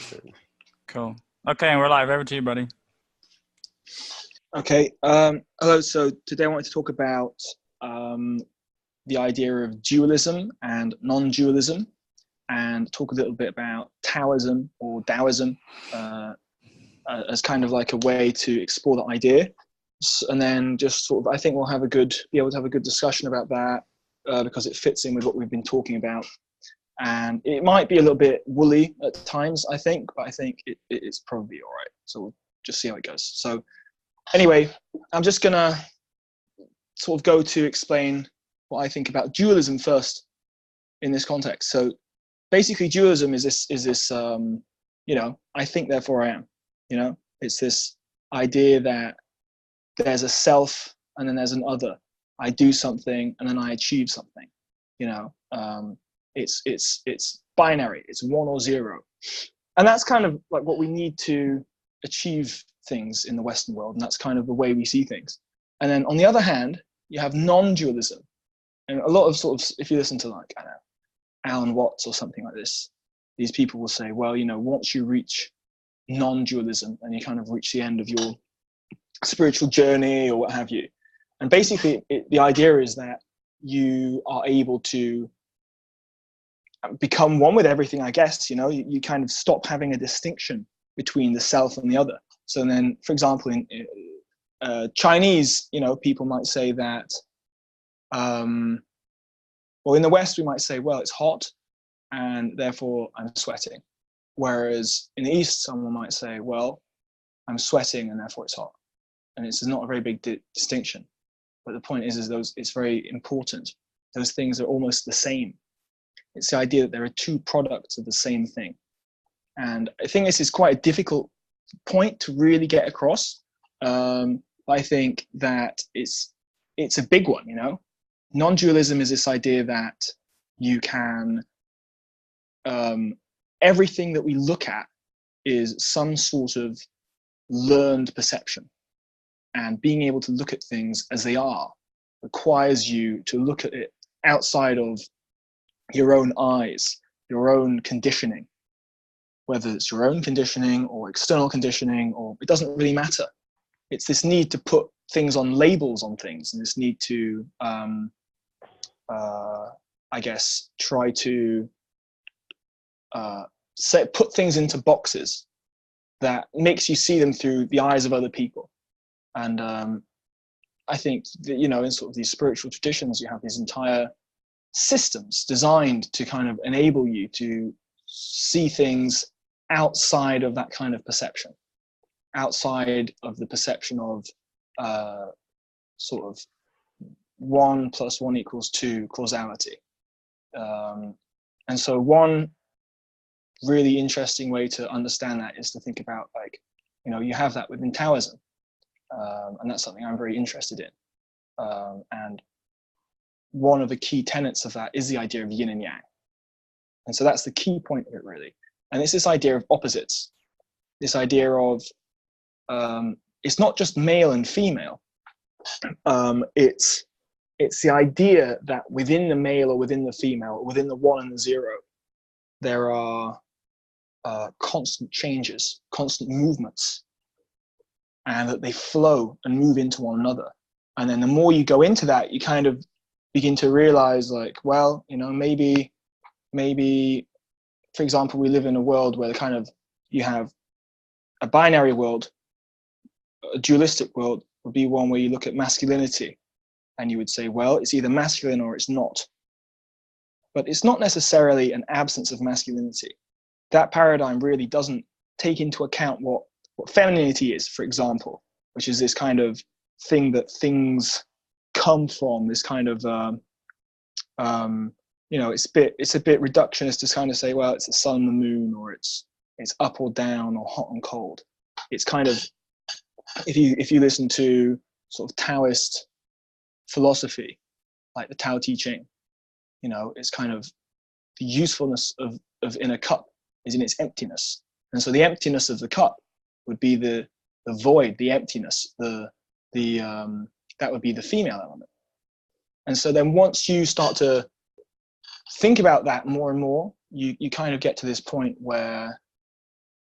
Good. Cool. Okay, and we're live. Over to you, buddy. Okay. Hello. So today I wanted to talk about um, the idea of dualism and non-dualism, and talk a little bit about Taoism or Taoism as kind of like a way to explore that idea. And then just sort of, I think we'll be able to have a good discussion about that because it fits in with what we've been talking about. And it might be a little bit woolly at times, I think, but I think it's probably all right. So we'll just see how it goes. So anyway, I'm just gonna sort of go to explain what I think about dualism first in this context. So basically, dualism is this I think therefore I am. It's this idea that there's a self and then there's an other. I do something and then I achieve something. You know, it's binary. It's one or zero, and that's kind of like what we need to achieve things in the Western world, and that's kind of the way we see things. And then on the other hand, you have non-dualism, and a lot of sort of, if you listen to like, I don't know, Alan Watts or something like this, these people will say, well, once you reach non-dualism and you kind of reach the end of your spiritual journey or what have you, and basically the idea is that you are able to become one with everything, I guess. You kind of stop having a distinction between the self and the other. So then, for example, in Chinese, people might say that, well, in the West, we might say, well, it's hot and therefore I'm sweating. Whereas in the East, someone might say, well, I'm sweating and therefore it's hot. And it's not a very big distinction. But the point is it's very important. Those things are almost the same. It's the idea that there are two products of the same thing. And I think this is quite a difficult point to really get across. I think that it's a big one. Non-dualism is this idea that you can, everything that we look at is some sort of learned perception, and being able to look at things as they are requires you to look at it outside of your own eyes, your own conditioning, whether it's your own conditioning or external conditioning, or it doesn't really matter. It's this need to put things on labels on things, and this need to, I guess, try to put things into boxes that makes you see them through the eyes of other people. And I think that, in sort of these spiritual traditions, you have these entire systems designed to kind of enable you to see things outside of that kind of perception, outside of the perception of sort of 1 + 1 = 2 causality. And so one really interesting way to understand that is to think about, like, you have that within Taoism. And that's something I'm very interested in. And one of the key tenets of that is the idea of yin and yang. And so that's the key point of it, really. And it's this idea of opposites, this idea of, it's not just male and female. It's the idea that within the male or within the female, or within the one and the zero, there are constant changes, constant movements, and that they flow and move into one another. And then the more you go into that, you kind of begin to realize, like, well, maybe, for example, we live in a world where kind of you have a binary world. A dualistic world would be one where you look at masculinity and you would say, well, it's either masculine or it's not. But it's not necessarily an absence of masculinity. That paradigm really doesn't take into account what femininity is, for example, which is this kind of thing that things come from, this kind of, it's a bit reductionist to kind of say, well, it's the sun and the moon, or it's up or down, or hot and cold. It's kind of, if you listen to sort of Taoist philosophy, like the Tao Te Ching, it's kind of the usefulness of in a cup is in its emptiness. And so the emptiness of the cup would be the void, the emptiness, that would be the female element. And so then once you start to think about that more and more, you kind of get to this point where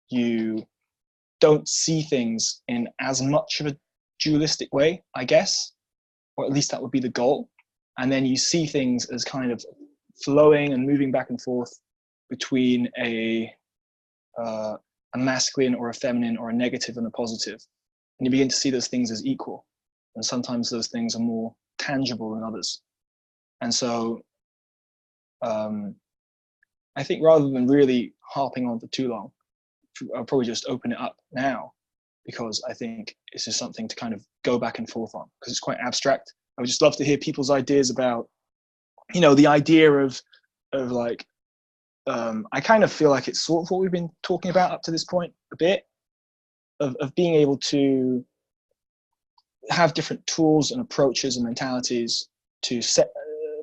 you don't see things in as much of a dualistic way, I guess, or at least that would be the goal. And then you see things as kind of flowing and moving back and forth between a masculine or a feminine or a negative and a positive. And you begin to see those things as equal. And sometimes those things are more tangible than others. And so I think rather than really harping on for too long, I'll probably just open it up now, because I think this is something to kind of go back and forth on, because it's quite abstract. I would just love to hear people's ideas about, the idea of like, I kind of feel like it's sort of what we've been talking about up to this point a bit, of being able to have different tools and approaches and mentalities to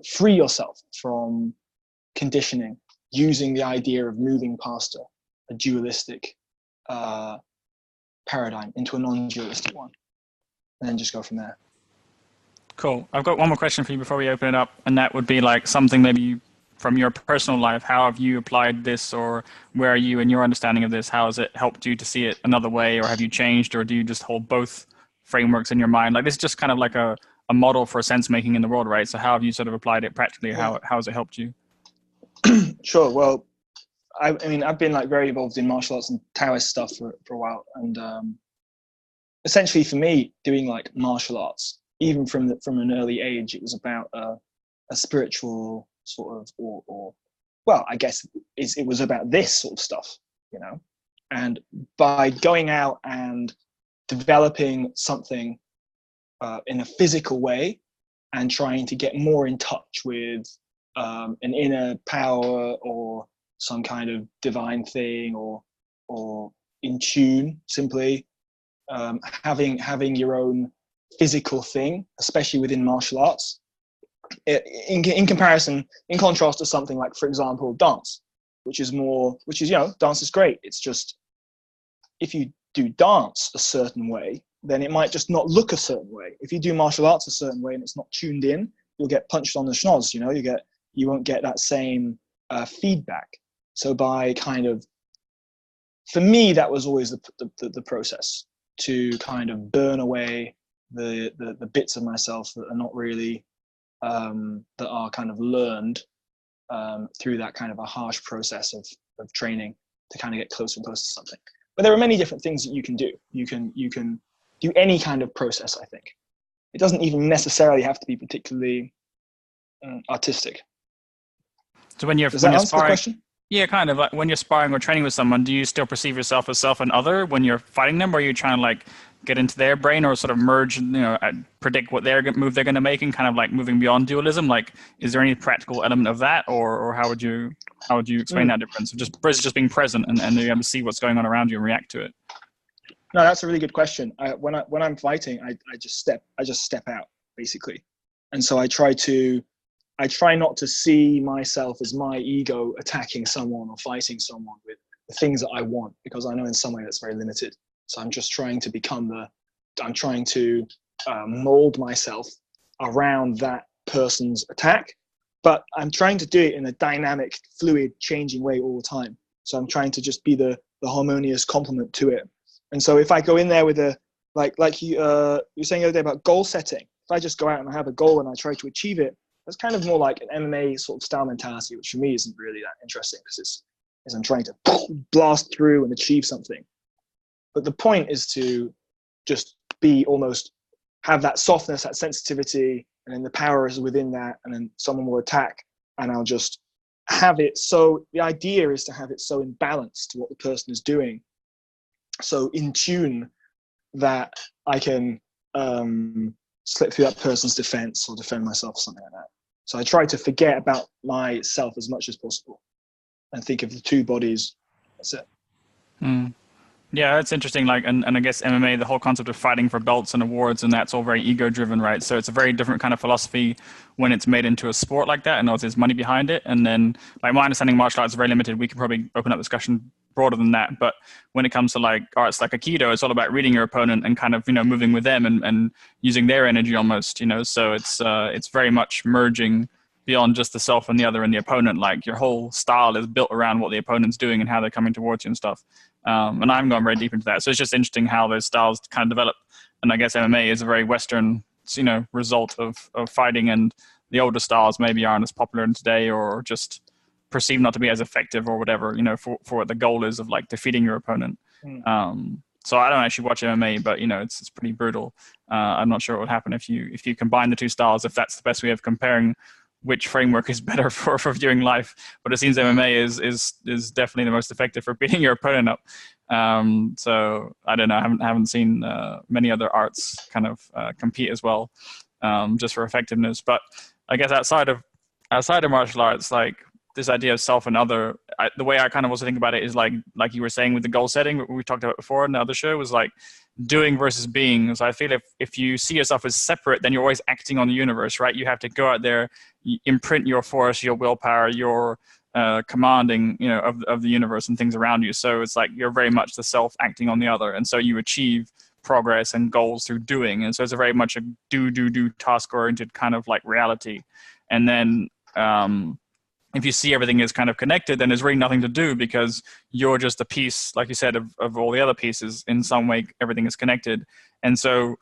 free yourself from conditioning, using the idea of moving past a dualistic paradigm into a non-dualistic one, and then just go from there. Cool. I've got one more question for you before we open it up, and that would be like something maybe from your personal life. How have you applied this, or where are you in your understanding of this? How has it helped you to see it another way, or have you changed, or do you just hold both frameworks in your mind? Like, this is just kind of like a model for sense making in the world, right? So how have you sort of applied it practically? How has it helped you? Sure. Well, I mean, I've been like very involved in martial arts and Taoist stuff for a while, and essentially for me, doing like martial arts, even from an early age, it was about a spiritual sort of, or well, I guess it was about this sort of stuff, and by going out and developing something in a physical way and trying to get more in touch with an inner power or some kind of divine thing, or in tune, simply having your own physical thing, especially within martial arts, in comparison, in contrast to something like, for example, dance, which is dance is great. It's just, if you do dance a certain way, then it might just not look a certain way. If you do martial arts a certain way and it's not tuned in, you'll get punched on the schnoz. You won't get that same feedback. So by kind of, for me, that was always the process, to kind of burn away the bits of myself that are not really that are kind of learned through that kind of a harsh process of training, to kind of get closer and closer to something. But there are many different things that you can do. You can do any kind of process, I think. It doesn't even necessarily have to be particularly artistic. So when you're answer the sparring, question? yeah, kind of like when you're sparring or training with someone, do you still perceive yourself as self and other when you're fighting them, or are you trying to like get into their brain or sort of merge, predict what move they're going to make, and kind of like moving beyond dualism? Like, is there any practical element of that, or how would you explain that difference of just being present and you're able to see what's going on around you and react to it? No, that's a really good question. When I'm fighting, I just step out, basically, and so I try not to see myself as my ego attacking someone or fighting someone with the things that I want, because I know in some way that's very limited. So I'm just trying to mold myself around that person's attack, but I'm trying to do it in a dynamic, fluid, changing way all the time. So I'm trying to just be the harmonious complement to it. And so if I go in there with like you were saying the other day about goal setting, if I just go out and I have a goal and I try to achieve it, that's kind of more like an MMA sort of style mentality, which for me isn't really that interesting, because I'm trying to blast through and achieve something. But the point is to just have that softness, that sensitivity, and then the power is within that, and then someone will attack, and I'll just have it. So the idea is to have it so in balance to what the person is doing, so in tune that I can slip through that person's defense or defend myself, or something like that. So I try to forget about myself as much as possible and think of the two bodies. That's it. Yeah, that's interesting. Like, and I guess MMA, the whole concept of fighting for belts and awards, and that's all very ego driven, right? So it's a very different kind of philosophy when it's made into a sport like that, and there's money behind it. And then, like, my understanding of martial arts is very limited. We can probably open up discussion broader than that. But when it comes to like arts like Aikido, it's all about reading your opponent and kind of, moving with them and using their energy almost, So it's very much merging beyond just the self and the other and the opponent. Like, your whole style is built around what the opponent's doing and how they're coming towards you and stuff. And I haven't gone very deep into that. So it's just interesting how those styles kind of develop. And I guess MMA is a very Western, result of fighting, and the older styles maybe aren't as popular today, or just perceived not to be as effective or whatever, for what the goal is of like defeating your opponent. So I don't actually watch MMA, but it's pretty brutal. I'm not sure what would happen if you combine the two styles, if that's the best way of comparing which framework is better for viewing life. But it seems MMA is definitely the most effective for beating your opponent up. So I don't know. I haven't seen many other arts kind of compete as well, just for effectiveness. But I guess outside of martial arts, like this idea of self and other, the way I kind of also think about it is like you were saying with the goal setting, what we talked about before in the other show, was like doing versus being. So I feel if you see yourself as separate, then you're always acting on the universe, right? You have to go out there, imprint your force, your willpower, your commanding, of the universe and things around you. So it's like you're very much the self acting on the other, and so you achieve progress and goals through doing. And so it's a very much a do task oriented kind of like reality. And then if you see everything is kind of connected, then there's really nothing to do, because you're just a piece, like you said, of all the other pieces. In some way, everything is connected. And so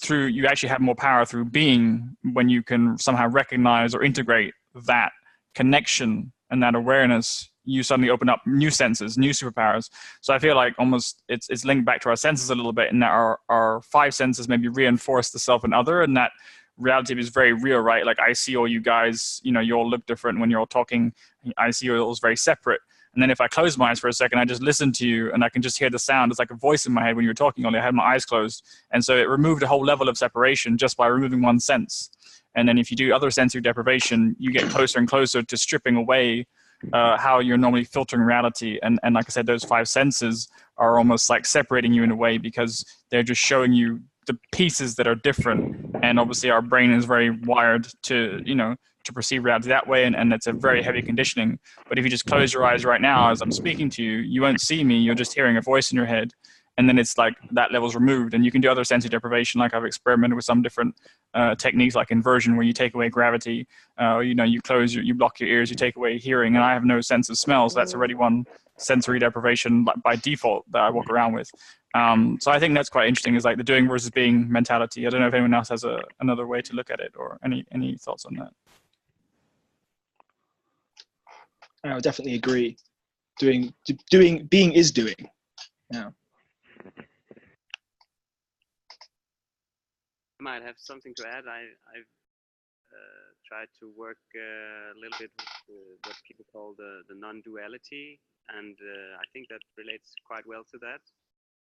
you actually have more power through being, when you can somehow recognize or integrate that connection and that awareness. You suddenly open up new senses, new superpowers. So I feel like almost it's linked back to our senses a little bit, in that our five senses maybe reinforce the self and other, and that reality is very real, right? Like I see all you guys, you all look different when you're all talking. I see you all as very separate. And then if I close my eyes for a second, I just listen to you and I can just hear the sound. It's like a voice in my head when you were talking, only I had my eyes closed. And so it removed a whole level of separation just by removing one sense. And then if you do other sensory deprivation, you get closer and closer to stripping away how you're normally filtering reality. And like I said, those five senses are almost like separating you in a way, because they're just showing you the pieces that are different. And obviously our brain is very wired to to perceive reality that way, and it's a very heavy conditioning. But if you just close your eyes right now as I'm speaking to you, you won't see me, you're just hearing a voice in your head. And then it's like that level's removed. And you can do other sensory deprivation, like I've experimented with some different techniques like inversion, where you take away gravity. You block your ears, you take away hearing, and I have no sense of smell, so that's already one sensory deprivation by default that I walk around with. So I think that's quite interesting, is like the doing versus being mentality. I don't know if anyone else has another way to look at it, or any thoughts on that. I would definitely agree. Being is doing. Yeah. I might have something to add. I've tried to work a little bit with what people call the non-duality, and I think that relates quite well to that.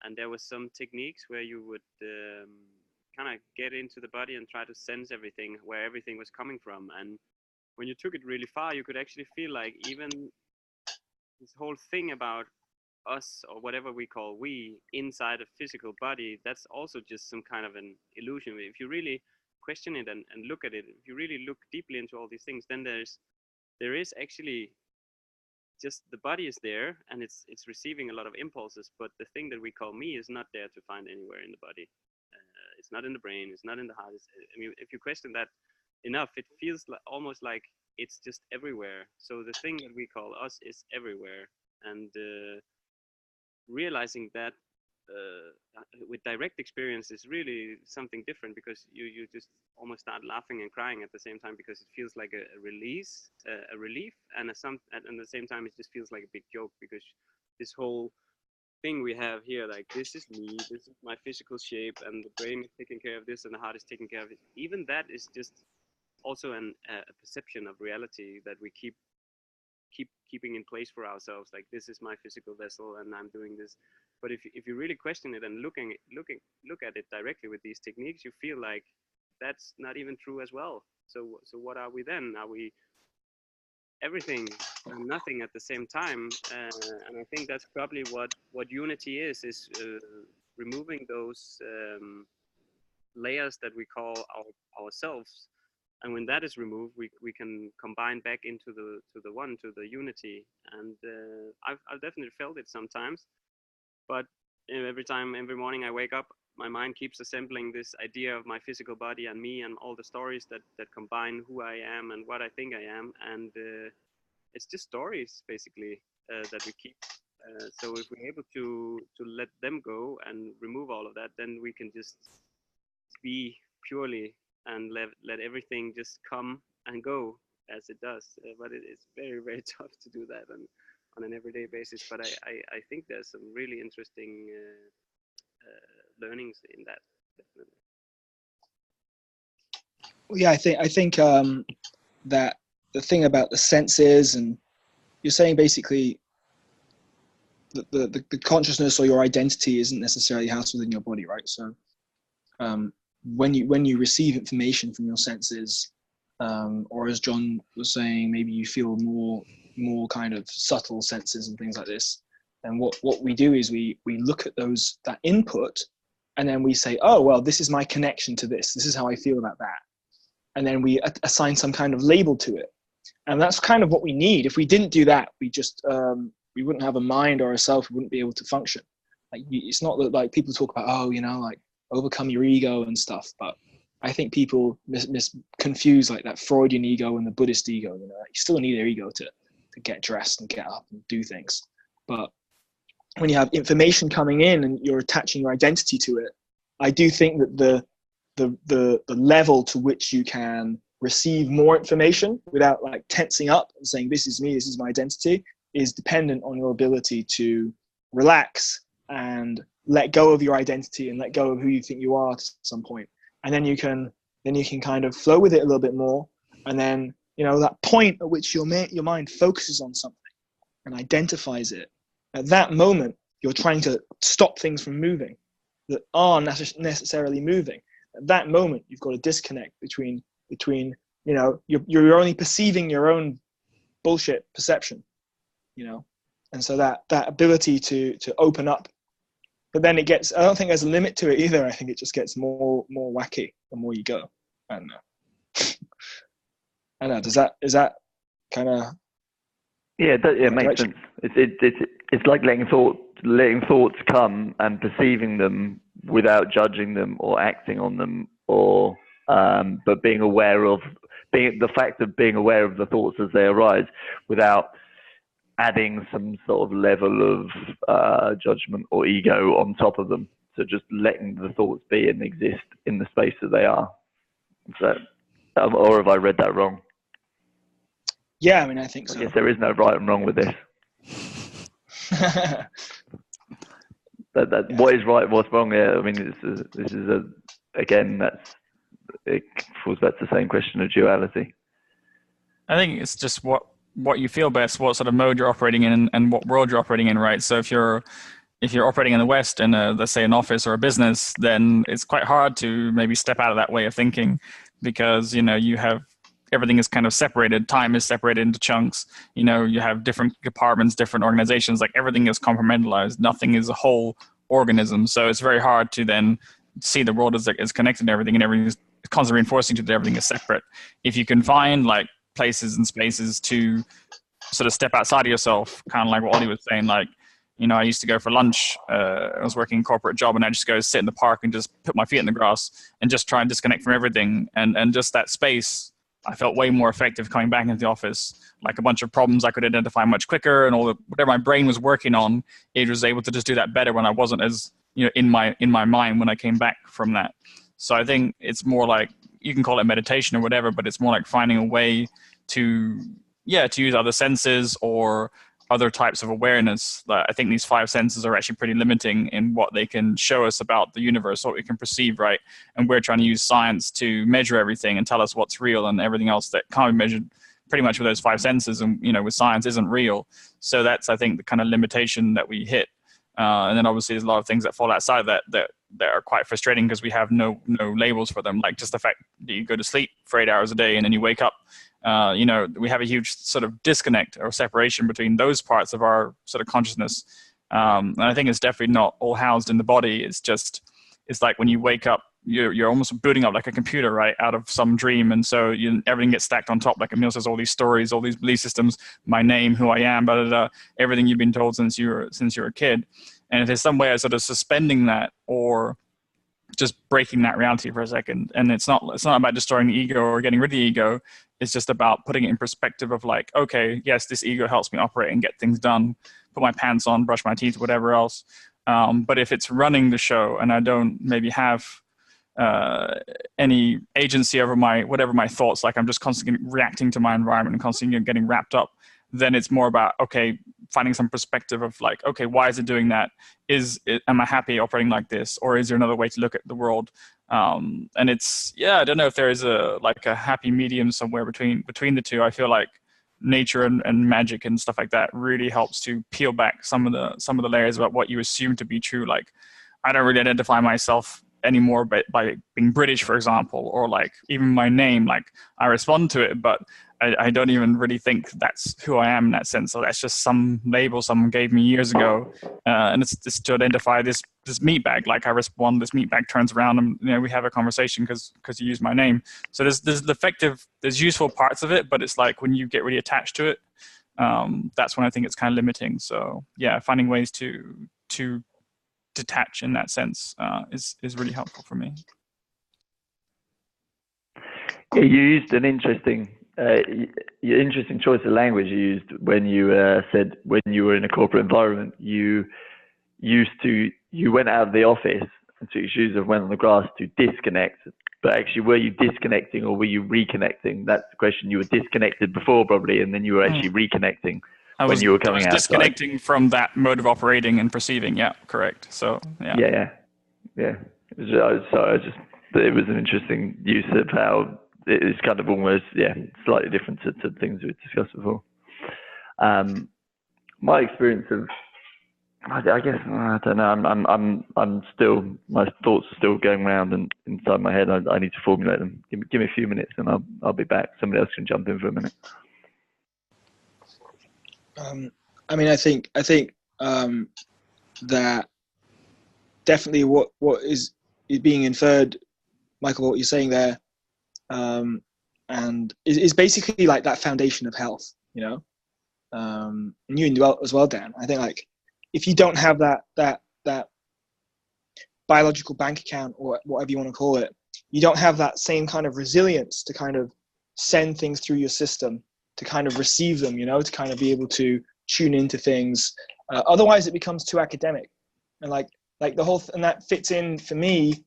And there was some techniques where you would kind of get into the body and try to sense everything, where everything was coming from. And when you took it really far, you could actually feel like even this whole thing about us, or whatever we call we, inside a physical body, that's also just some kind of an illusion. If you really question it and look at it, if you really look deeply into all these things, then there is actually just the body is there, and it's receiving a lot of impulses, but the thing that we call me is not there to find anywhere in the body. It's not in the brain, it's not in the heart. I mean, if you question that enough, it feels almost like it's just everywhere. So the thing that we call us is everywhere. And realizing that with direct experience is really something different, because you just almost start laughing and crying at the same time, because it feels like a release, a relief, and at the same time it just feels like a big joke, because this whole thing we have here, like this is me, this is my physical shape, and the brain is taking care of this, and the heart is taking care of it. Even that is just also a perception of reality that we keeping in place for ourselves, like this is my physical vessel and I'm doing this. But if you really question it and look at it directly with these techniques, you feel like that's not even true as well. So what are we then? Are we everything and nothing at the same time? And I think that's probably what unity is removing those layers that we call ourselves. And when that is removed, we can combine back into the one, to the unity. And I've definitely felt it sometimes, but every morning I wake up, my mind keeps assembling this idea of my physical body and me and all the stories that combine who I am and what I think I am. And it's just stories, basically, that we keep So if we're able to let them go and remove all of that, then we can just be purely and let everything just come and go as it does. But it's very, very tough to do that on an everyday basis. But I think there's some really interesting learnings in that, definitely. Yeah, I think that the thing about the senses, and you're saying basically the consciousness or your identity isn't necessarily housed within your body, right? So when you receive information from your senses, or as John was saying, maybe you feel more kind of subtle senses and things like this. And what we do is we look at that input, and then we say, oh well, this is my connection to this. This is how I feel about that. And then we assign some kind of label to it. And that's kind of what we need. If we didn't do that, we just we wouldn't have a mind or a self. We wouldn't be able to function. Like, it's not that, like, people talk about, oh, like overcome your ego and stuff, but I think people confuse like that Freudian ego and the Buddhist ego. You still need your ego to get dressed and get up and do things. But when you have information coming in and you're attaching your identity to it, I do think that the level to which you can receive more information without like tensing up and saying, this is me, this is my identity, is dependent on your ability to relax and let go of your identity and let go of who you think you are to some point. And then you can kind of flow with it a little bit more. And then, that point at which your mind focuses on something and identifies it, at that moment, you're trying to stop things from moving that are necessarily moving. At that moment, you've got a disconnect between you're only perceiving your own bullshit perception, and so that ability to open up. But then I don't think there's a limit to it either. I think it just gets more wacky the more you go. I don't know. I know. Is that kind of? Yeah, it makes sense. It's like letting thoughts come and perceiving them without judging them or acting on them, or but being aware of the fact of being aware of the thoughts as they arise without adding some sort of level of judgment or ego on top of them. So just letting the thoughts be and exist in the space that they are. So, or have I read that wrong? Yeah, I mean, I think so. I guess there is no right and wrong with this. Yeah. What is right, what's wrong? Yeah, I mean, it falls back to the same question of duality. I think it's just what you feel best, what sort of mode you're operating in, and what world you're operating in, right? So if you're operating in the West in let's say an office or a business, then it's quite hard to maybe step out of that way of thinking, because you have everything is kind of separated. Time is separated into chunks. You have different departments, different organizations. Like, everything is compartmentalized. Nothing is a whole organism. So it's very hard to then see the world as connected to everything, and everything is constantly reinforcing to that everything is separate. If you can find like places and spaces to sort of step outside of yourself, kind of like what Ollie was saying, like, I used to go for lunch. I was working a corporate job, and I just go sit in the park and just put my feet in the grass and just try and disconnect from everything. And just that space, I felt way more effective coming back into the office. Like, a bunch of problems I could identify much quicker, and whatever my brain was working on, it was able to just do that better when I wasn't as, in my mind when I came back from that. So I think it's more like, you can call it meditation or whatever, but it's more like finding a way to use other senses or other types of awareness. I think these 5 senses are actually pretty limiting in what they can show us about the universe, what we can perceive, right? And we're trying to use science to measure everything and tell us what's real, and everything else that can't be measured pretty much with those 5 senses, and with science, isn't real. So that's, I think, the kind of limitation that we hit. And then obviously there's a lot of things that fall outside that are quite frustrating, because we have no labels for them. Like, just the fact that you go to sleep for 8 hours a day and then you wake up, we have a huge sort of disconnect or separation between those parts of our sort of consciousness. And I think it's definitely not all housed in the body. It's like when you wake up, you're almost booting up like a computer, right, out of some dream. And so everything gets stacked on top. Like Emil says, all these stories, all these belief systems, my name, who I am, blah, blah, blah, everything you've been told since you're a kid. And if there's some way of sort of suspending that, or just breaking that reality for a second, and it's not about destroying the ego or getting rid of the ego. It's just about putting it in perspective of like, okay, yes, this ego helps me operate and get things done, put my pants on, brush my teeth, whatever else. But if it's running the show and I don't maybe have any agency over whatever my thoughts, like I'm just constantly reacting to my environment and constantly getting wrapped up, then it's more about, okay, finding some perspective of like, okay, why is it doing that? Am I happy operating like this? Or is there another way to look at the world? And it's, I don't know if there is a happy medium somewhere between the two. I feel like nature and magic and stuff like that really helps to peel back some of the layers about what you assume to be true. Like, I don't really identify myself anymore by being British, for example, or like even my name. Like, I respond to it, but I don't even really think that's who I am in that sense. So that's just some label someone gave me years ago, and it's just to identify this meat bag. Like, I respond, this meat bag turns around, and we have a conversation because you use my name. So there's useful parts of it, but it's like when you get really attached to it, that's when I think it's kind of limiting. So finding ways to detach in that sense is really helpful for me. Yeah, you used an interesting choice of language you used when you said when you were in a corporate environment, you went out of the office and took your shoes off, went on the grass to disconnect. But actually, were you disconnecting or were you reconnecting? That's the question. You were disconnected before probably, and then you were actually reconnecting when you were coming outside. Disconnecting from that mode of operating and perceiving. Yeah, correct. So yeah. It was an interesting use of how it's kind of almost slightly different to things we discussed before. My experience of, I guess, I don't know. I'm still, my thoughts are still going around and inside my head. I need to formulate them. Give me a few minutes and I'll be back. Somebody else can jump in for a minute. I think that definitely what is being inferred, Michael, what you're saying there, and is basically like that foundation of health, and you as well, Dan. I think like if you don't have that biological bank account or whatever you want to call it, you don't have that same kind of resilience to kind of send things through your system, to kind of receive them, to kind of be able to tune into things. Otherwise, it becomes too academic, and like the whole and that fits in for me.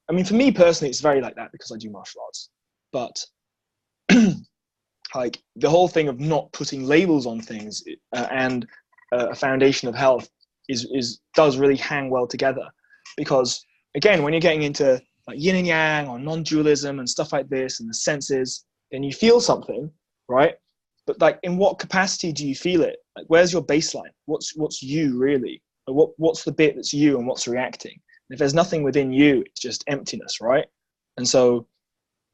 I mean, for me personally, it's very like that because I do martial arts, but like the whole thing of not putting labels on things and a foundation of health does really hang well together, because again, when you're getting into like yin and yang or non-dualism and stuff like this and the senses, then you feel something, right? But like, in what capacity do you feel it? Like, where's your baseline? What's you really? Or what's the bit that's you and what's reacting? And if there's nothing within you, it's just emptiness, right? And so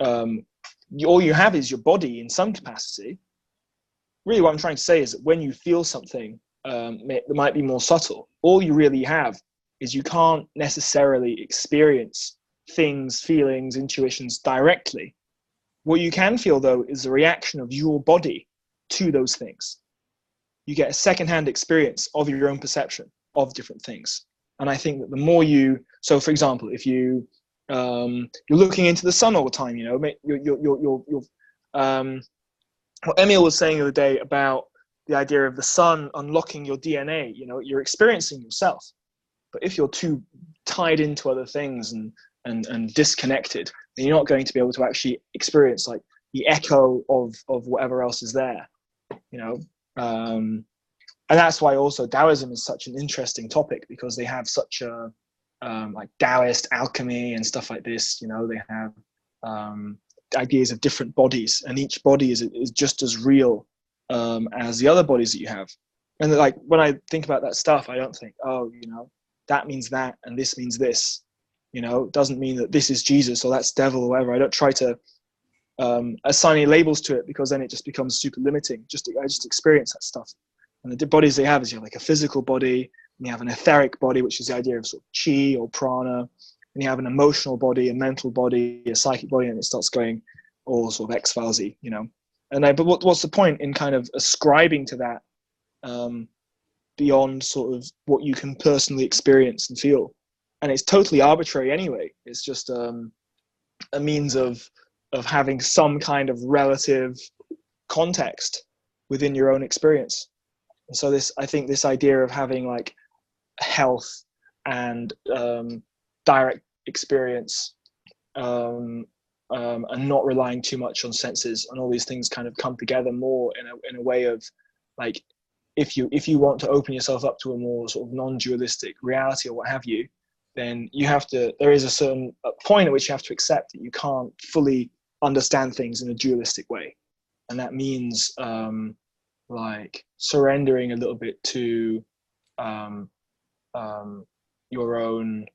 all you have is your body in some capacity. Really, what I'm trying to say is that when you feel something that might be more subtle, all you really have is you can't necessarily experience things, feelings, intuitions directly. What you can feel, though, is the reaction of your body to those things. You get a secondhand experience of your own perception of different things. And I think that the more so for example, if you're looking into the sun all the time, what Emil was saying the other day about the idea of the sun unlocking your DNA, you're experiencing yourself. But if you're too tied into other things and disconnected, then you're not going to be able to actually experience like the echo of whatever else is there, and that's why also Taoism is such an interesting topic, because they have such a like Taoist alchemy and stuff like this. They have ideas of different bodies, and each body is just as real as the other bodies that you have. And like, when I think about that stuff, I don't think, that means that and this means this. It doesn't mean that this is Jesus or that's devil or whatever. I don't try to assign any labels to it, because then it just becomes super limiting. I just experience that stuff. And the bodies they have is, you have like a physical body, and you have an etheric body, which is the idea of sort of chi or prana, and you have an emotional body, a mental body, a psychic body, and it starts going all sort of X-Filesy, but what's the point in kind of ascribing to that beyond sort of what you can personally experience and feel? And it's totally arbitrary anyway. It's just a means of having some kind of relative context within your own experience. So I think this idea of having like health and direct experience, and not relying too much on senses and all these things kind of come together more in a way of like, if you want to open yourself up to a more sort of non-dualistic reality or what have you, then there is a certain point at which you have to accept that you can't fully understand things in a dualistic way. And that means like surrendering a little bit to your own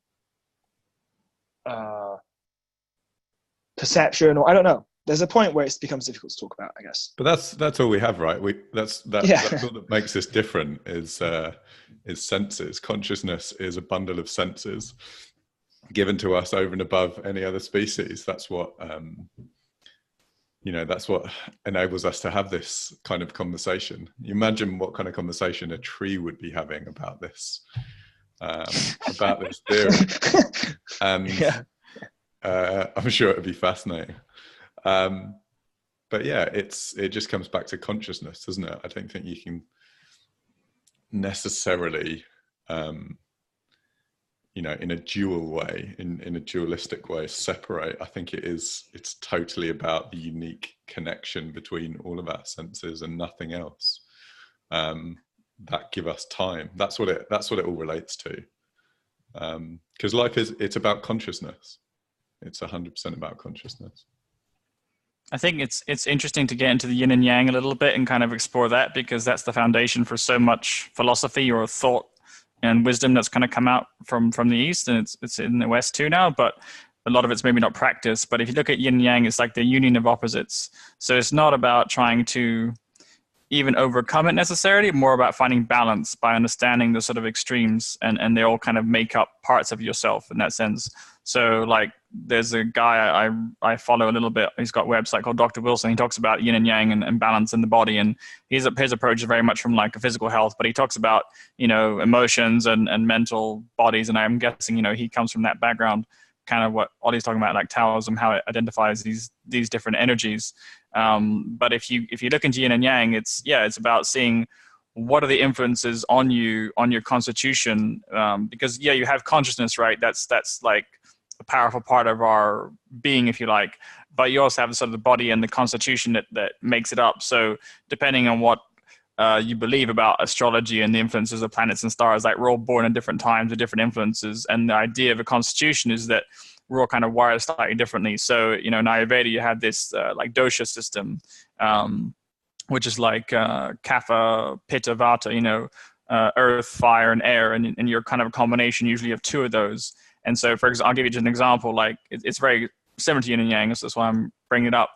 perception, or I don't know. There's a point where it becomes difficult to talk about, I guess. But that's all we have, right? That's all that makes us different is senses. Consciousness is a bundle of senses given to us over and above any other species. That's what that's what enables us to have this kind of conversation. You imagine what kind of conversation a tree would be having about this theory, and I'm sure it would be fascinating. But yeah, it just comes back to consciousness, doesn't it? I don't think you can necessarily, in a dual way, in a dualistic way, separate. I think it's totally about the unique connection between all of our senses and nothing else. That give us time. That's what it all relates to. Because life it's about consciousness. It's 100% about consciousness. I think it's interesting to get into the yin and yang a little bit and kind of explore that, because that's the foundation for so much philosophy or thought and wisdom that's kind of come out from the East, and it's in the West too now, but a lot of it's maybe not practiced. But if you look at yin and yang, it's like the union of opposites. So it's not about trying to even overcome it necessarily, more about finding balance by understanding the sort of extremes, and they all kind of make up parts of yourself in that sense. So like there's a guy I follow a little bit. He's got a website called Dr. Wilson. He talks about yin and yang and balance in the body. And his approach is very much from like a physical health, but he talks about, emotions and mental bodies. And I'm guessing, he comes from that background, kind of what Ollie's talking about, like Taoism, how it identifies these different energies. But if you look into yin and yang, it's about seeing what are the influences on your constitution, because you have consciousness, right? That's like a powerful part of our being, if you like, but you also have the sort of the body and the constitution that makes it up. So depending on what you believe about astrology and the influences of planets and stars, like we're all born at different times with different influences, and the idea of a constitution is that we're all kind of wired slightly differently. So in Ayurveda you have this like dosha system, which is like kapha, pitta, vata, earth, fire, and air, and you're kind of a combination usually of two of those. And so, for example, I'll give you just an example. Like it's very similar to yin and yang, so that's why I'm bringing it up.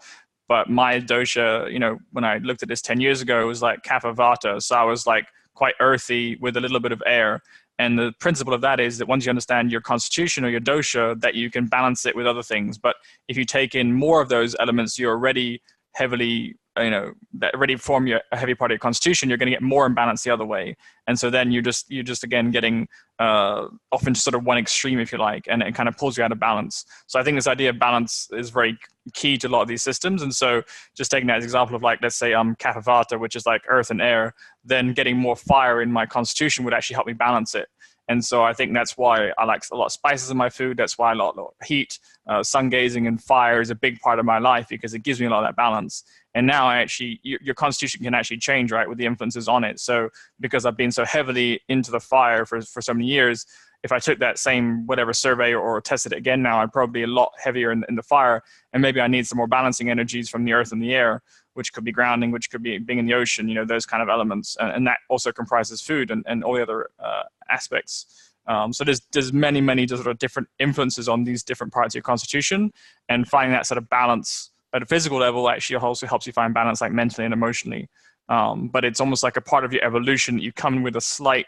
But my dosha, when I looked at this 10 years ago, it was like kapha vata. So I was like quite earthy with a little bit of air. And the principle of that is that once you understand your constitution or your dosha, that you can balance it with other things. But if you take in more of those elements, you're already heavily, that already form a heavy part of your constitution, you're going to get more imbalance the other way. And so then you're just again getting often just sort of one extreme, if you like, and it kind of pulls you out of balance. So I think this idea of balance is very key to a lot of these systems. And so just taking that as an example of like, let's say I'm kapha vata, which is like earth and air, then getting more fire in my constitution would actually help me balance it. And so I think that's why I like a lot of spices in my food. That's why a lot of heat, sun gazing, and fire is a big part of my life, because it gives me a lot of that balance. And now your constitution can actually change, right, with the influences on it. So because I've been so heavily into the fire for so many years, if I took that same whatever survey or tested it again now, I'm probably a lot heavier in the fire. And maybe I need some more balancing energies from the earth and the air, which could be grounding, which could be being in the ocean, those kind of elements. And that also comprises food and all the other aspects. So there's many sort of different influences on these different parts of your constitution, and finding that sort of balance at a physical level actually also helps you find balance like mentally and emotionally. But it's almost like a part of your evolution that you come with a slight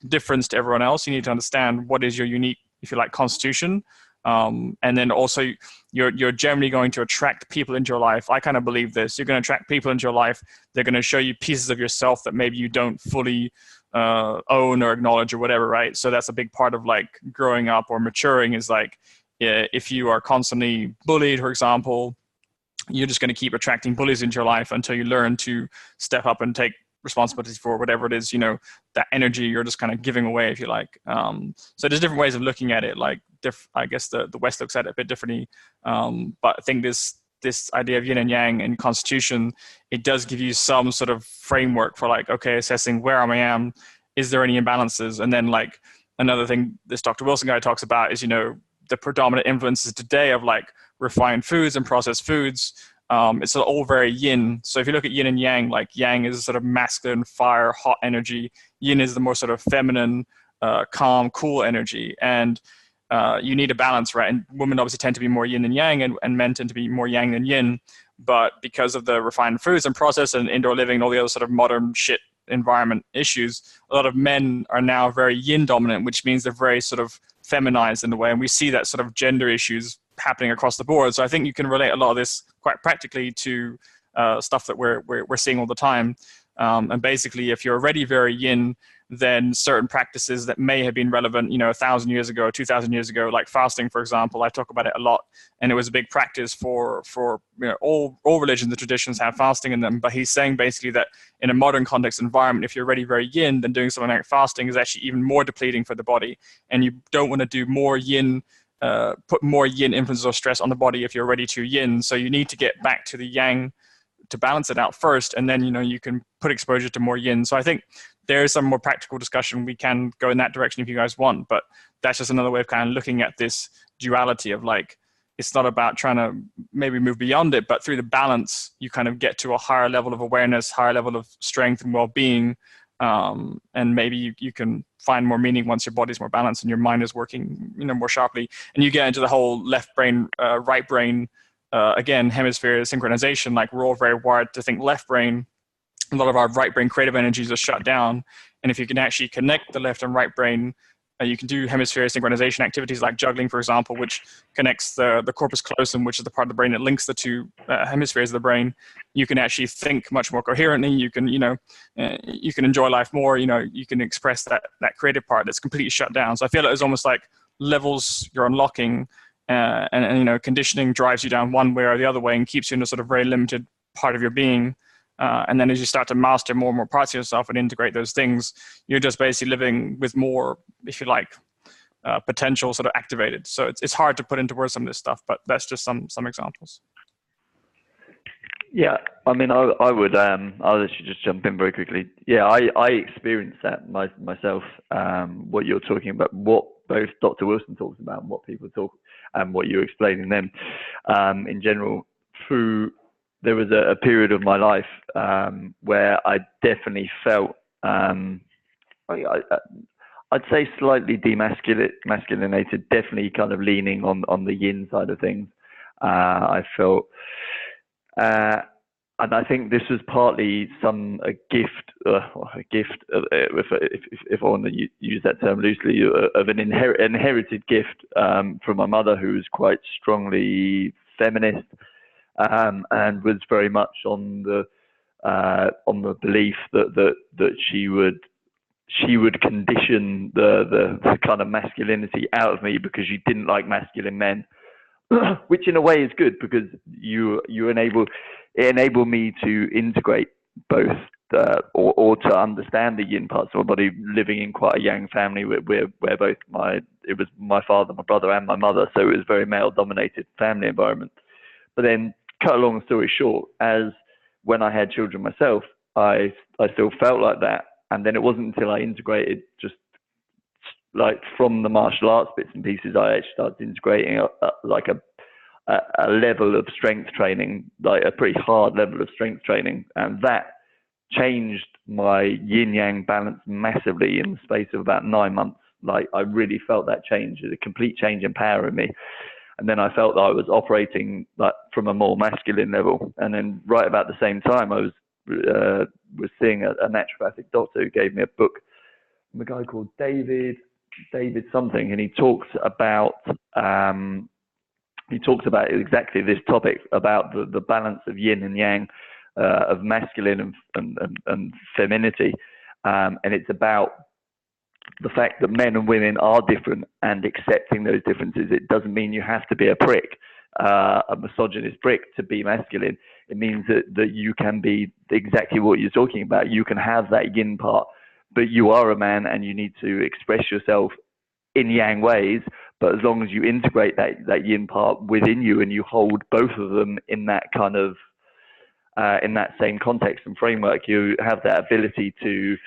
difference to everyone else. You need to understand what is your unique, if you like, constitution. And then also you're generally going to attract people into your life. I kind of believe this. You're going to attract people into your life. They're going to show you pieces of yourself that maybe you don't fully own or acknowledge or whatever, right? So that's a big part of like growing up or maturing, is like, if you are constantly bullied, for example, you're just going to keep attracting bullies into your life until you learn to step up and take responsibilities for, whatever it is, that energy you're just kind of giving away, if you like. So there's different ways of looking at it. Like, I guess the West looks at it a bit differently. But I think this idea of yin and yang in constitution, it does give you some sort of framework for like, okay, assessing where I am, is there any imbalances? And then like another thing this Dr. Wilson guy talks about is, the predominant influences today of like refined foods and processed foods. It's all very yin. So if you look at yin and yang, like yang is sort of masculine, fire, hot energy. Yin is the more sort of feminine, calm, cool energy. And you need a balance, right? And women obviously tend to be more yin than yang, and men tend to be more yang than yin. But because of the refined foods and process and indoor living and all the other sort of modern shit environment issues, a lot of men are now very yin dominant, which means they're very sort of feminized in a way. And we see that sort of gender issues happening across the board. So I think you can relate a lot of this quite practically to stuff that we're seeing all the time. And basically, if you're already very yin, then certain practices that may have been relevant, 1,000 years ago, 2,000 years ago, like fasting, for example, I talk about it a lot, and it was a big practice for all religions and traditions have fasting in them. But he's saying basically that in a modern context environment, if you're already very yin, then doing something like fasting is actually even more depleting for the body, and you don't want to do more yin. Put more yin influences or stress on the body if you're already too yin. So you need to get back to the yang to balance it out first, and then you can put exposure to more yin. So I think there is some more practical discussion. We can go in that direction if you guys want, but that's just another way of kind of looking at this duality of like, it's not about trying to maybe move beyond it, but through the balance, you kind of get to a higher level of awareness, higher level of strength and well-being. And maybe you can find more meaning once your body's more balanced and your mind is working, more sharply. And you get into the whole left brain, right brain, again, hemisphere synchronization. Like, we're all very wired to think left brain. A lot of our right brain creative energies are shut down. And if you can actually connect the left and right brain, you can do hemisphere synchronization activities like juggling, for example, which connects the corpus callosum, which is the part of the brain that links the two hemispheres of the brain. You can actually think much more coherently. You can, you can enjoy life more. You can express that creative part that's completely shut down. So I feel like it's almost like levels you're unlocking, and conditioning drives you down one way or the other way and keeps you in a sort of very limited part of your being. And then as you start to master more and more parts of yourself and integrate those things, you're just basically living with more, if you like, potential sort of activated. So it's hard to put into words some of this stuff, but that's just some examples. Yeah, I mean, I would, I'll actually just jump in very quickly. Yeah, I experienced that myself, what you're talking about, what both Dr. Wilson talks about and what people talk, and what you're explaining then, in general, there was a period of my life where I definitely felt, I'd say slightly demasculinated, definitely kind of leaning on the yin side of things. I felt, and I think this was partly a gift, if I want to use that term loosely, of an inherited gift from my mother, who was quite strongly feminist, and was very much on the belief that she would condition the kind of masculinity out of me because she didn't like masculine men. Which in a way is good, because you enable me to integrate both or to understand the yin parts of my body, living in quite a yang family where both it was my father, my brother, and my mother, so it was a very male dominated family environment. But then, cut a long story short, as when I had children myself, I still felt like that, and then it wasn't until I integrated, just like from the martial arts bits and pieces, I actually started integrating a level of strength training, like a pretty hard level of strength training, and that changed my yin yang balance massively in the space of about 9 months. Like, I really felt that change, a complete change in power in me. And then I felt that I was operating like from a more masculine level. And then right about the same time, I was seeing a naturopathic doctor who gave me a book from a guy called David something, and he talks about exactly this topic, about the balance of yin and yang, of masculine and femininity, and it's about the fact that men and women are different, and accepting those differences. It doesn't mean you have to be a prick, a misogynist prick, to be masculine. It means that you can be exactly what you're talking about. You can have that yin part, but you are a man and you need to express yourself in yang ways. But as long as you integrate that yin part within you and you hold both of them in that kind of in that same context and framework, you have that ability to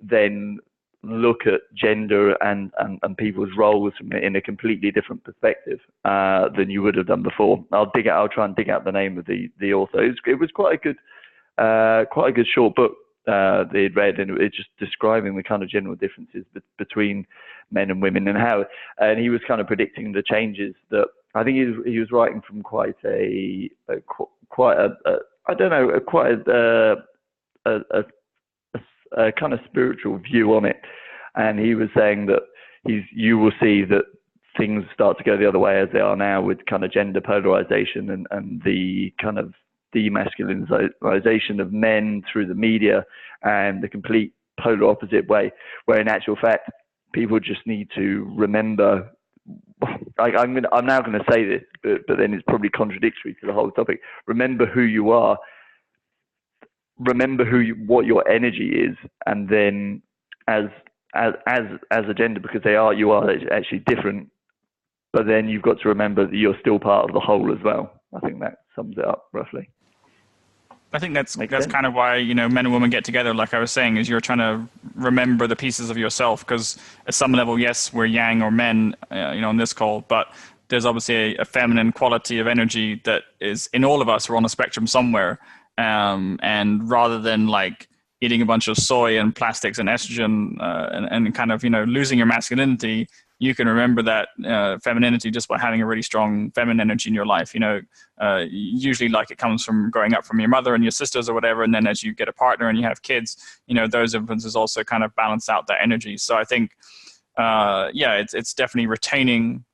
then look at gender and people's roles in a completely different perspective than you would have done before. I'll try and dig out the name of the author. It was quite a good short book they'd read, and it's just describing the kind of general differences between men and women and he was kind of predicting the changes that I think he was writing from quite a kind of spiritual view on it, and he was saying that you will see that things start to go the other way as they are now with kind of gender polarization and the kind of demasculinization of men through the media and the complete polar opposite way, where in actual fact people just need to remember. I'm now going to say this, but then it's probably contradictory to the whole topic. Remember who you are. Remember what your energy is, and then as a gender, because you are actually different. But then you've got to remember that you're still part of the whole as well. I think that sums it up roughly. I think that's kind of why, men and women get together, like I was saying, is you're trying to remember the pieces of yourself, because at some level, yes, we're yang or men, on this call, but there's obviously a feminine quality of energy that is in all of us. We're on a spectrum somewhere. And rather than like eating a bunch of soy and plastics and estrogen and kind of, losing your masculinity, you can remember that femininity just by having a really strong feminine energy in your life. Usually like it comes from growing up from your mother and your sisters or whatever. And then as you get a partner and you have kids, those influences also kind of balance out that energy. So I think, it's definitely retaining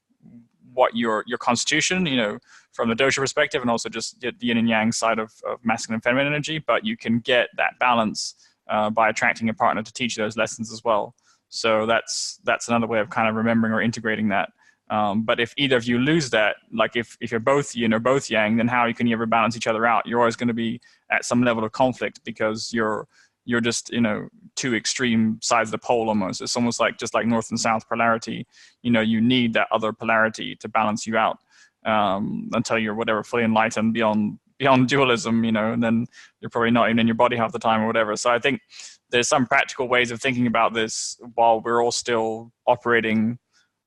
what your constitution, from the dosha perspective, and also just the yin and yang side of masculine and feminine energy. But you can get that balance by attracting a partner to teach you those lessons as well. So that's another way of kind of remembering or integrating that. But if either of you lose that, like if you're both yin or both yang, then how can you ever balance each other out? You're always going to be at some level of conflict because you're just, two extreme sides of the pole almost. It's almost like just like north and south polarity. You need that other polarity to balance you out until you're whatever fully enlightened beyond dualism, and then you're probably not even in your body half the time or whatever. So I think there's some practical ways of thinking about this while we're all still operating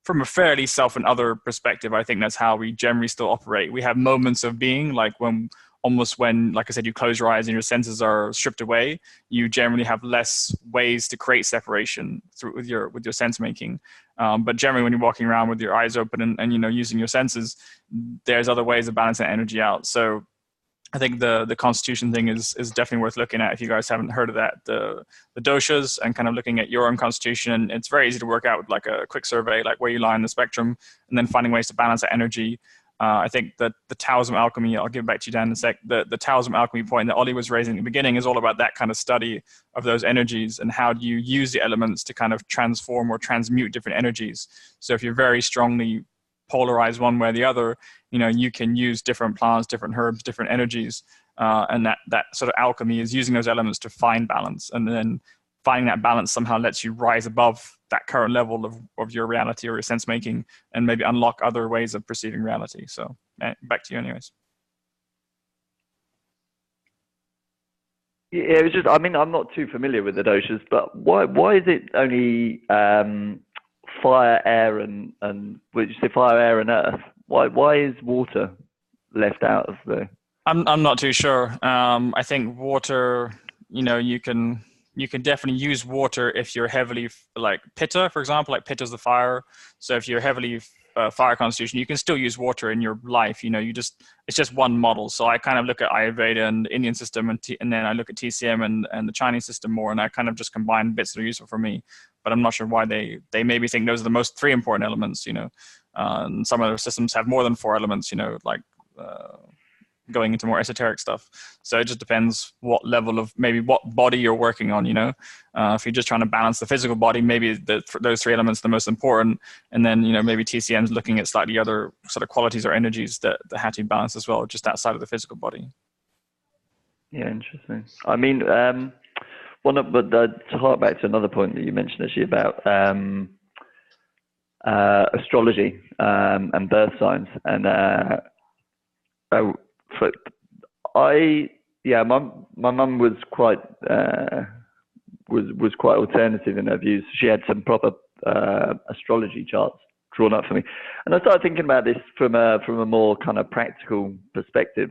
from a fairly self and other perspective. I think that's how we generally still operate. We have moments of being like when, like I said, you close your eyes and your senses are stripped away, you generally have less ways to create separation with your sense making. But generally when you're walking around with your eyes open and using your senses, there's other ways of balancing energy out. So I think the constitution thing is definitely worth looking at if you guys haven't heard of that. The doshas and kind of looking at your own constitution. It's very easy to work out with like a quick survey, like where you lie in the spectrum, and then finding ways to balance that energy. I think that the Taoism alchemy, I'll give it back to you, Dan, in a sec. The Taoism alchemy point that Ollie was raising at the beginning is all about that kind of study of those energies and how do you use the elements to kind of transform or transmute different energies. So if you're very strongly polarized one way or the other, you can use different plants, different herbs, different energies. And that sort of alchemy is using those elements to find balance. And then finding that balance somehow lets you rise above that current level of your reality or your sense making and maybe unlock other ways of perceiving reality. So back to you anyways. Yeah, it was just, I'm not too familiar with the doshas, but why is it only fire, air, and would you say fire, air, and earth? Why is water left out of the? I'm not too sure. I think water, you can definitely use water if you're heavily like pitta, for example. Like pitta is the fire. So if you're heavily fire constitution, you can still use water in your life. It's just one model. So I kind of look at Ayurveda and the Indian system, and then I look at TCM and the Chinese system more, and I kind of just combine bits that are useful for me. But I'm not sure why they maybe think those are the most 3 important elements. And some other systems have more than 4 elements. Like going into more esoteric stuff. So it just depends what level of maybe what body you're working on. If you're just trying to balance the physical body, maybe those 3 elements are the most important. And then maybe TCM's looking at slightly other sort of qualities or energies that have to be balanced as well, just outside of the physical body. Yeah, interesting. I mean, to hark back to another point that you mentioned actually about astrology and birth signs, and oh, for, my mum was quite was quite alternative in her views. She had some proper astrology charts drawn up for me, and I started thinking about this from a more kind of practical perspective,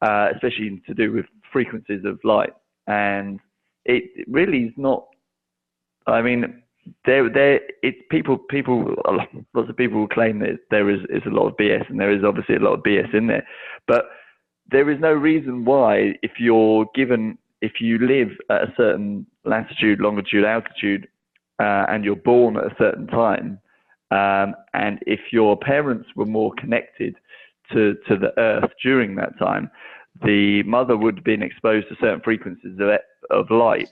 especially to do with frequencies of light. And it really is not. I mean, people, lots of people will claim that there is a lot of BS, and there is obviously a lot of BS in there, but there is no reason why, if you live at a certain latitude, longitude, altitude, and you're born at a certain time, and if your parents were more connected to the earth during that time, the mother would have been exposed to certain frequencies of light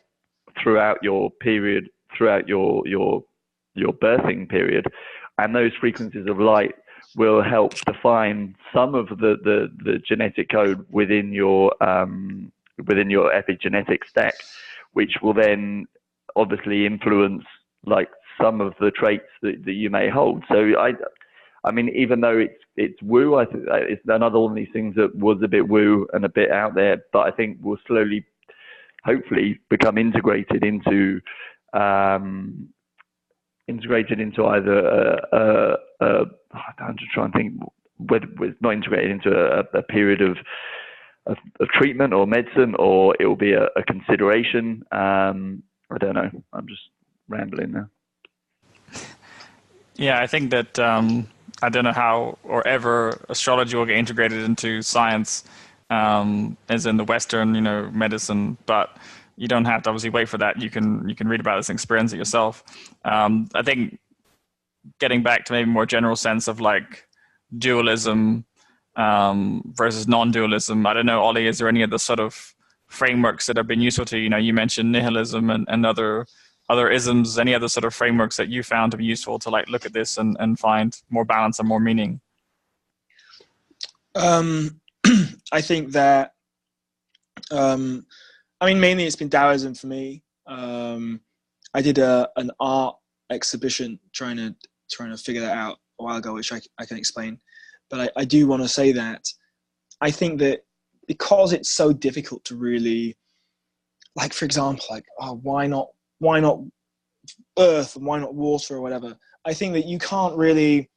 throughout your period, throughout your birthing period, and those frequencies of light will help define some of the genetic code within your epigenetic stack, which will then obviously influence like some of the traits that you may hold. So I mean, even though it's woo, I think it's another one of these things that was a bit woo and a bit out there, but I think will slowly, hopefully, become integrated into either I'm just trying to think whether it's not integrated into a period of treatment or medicine, or it will be a consideration. I don't know. I'm just rambling now. Yeah, I think that I don't know how or ever astrology will get integrated into science, as in the Western, medicine. But you don't have to obviously wait for that. You can read about this and experience it yourself. I think getting back to maybe more general sense of like dualism versus non-dualism. I don't know, Ollie, is there any other sort of frameworks that have been useful to you? You mentioned nihilism and other isms. Any other sort of frameworks that you found to be useful to like look at this and find more balance and more meaning? I think that mainly it's been Taoism for me. I did an art exhibition trying to figure that out a while ago, which I can explain. But I do want to say that I think that because it's so difficult to really, like, for example, like, why not earth and why not water or whatever? I think that you can't really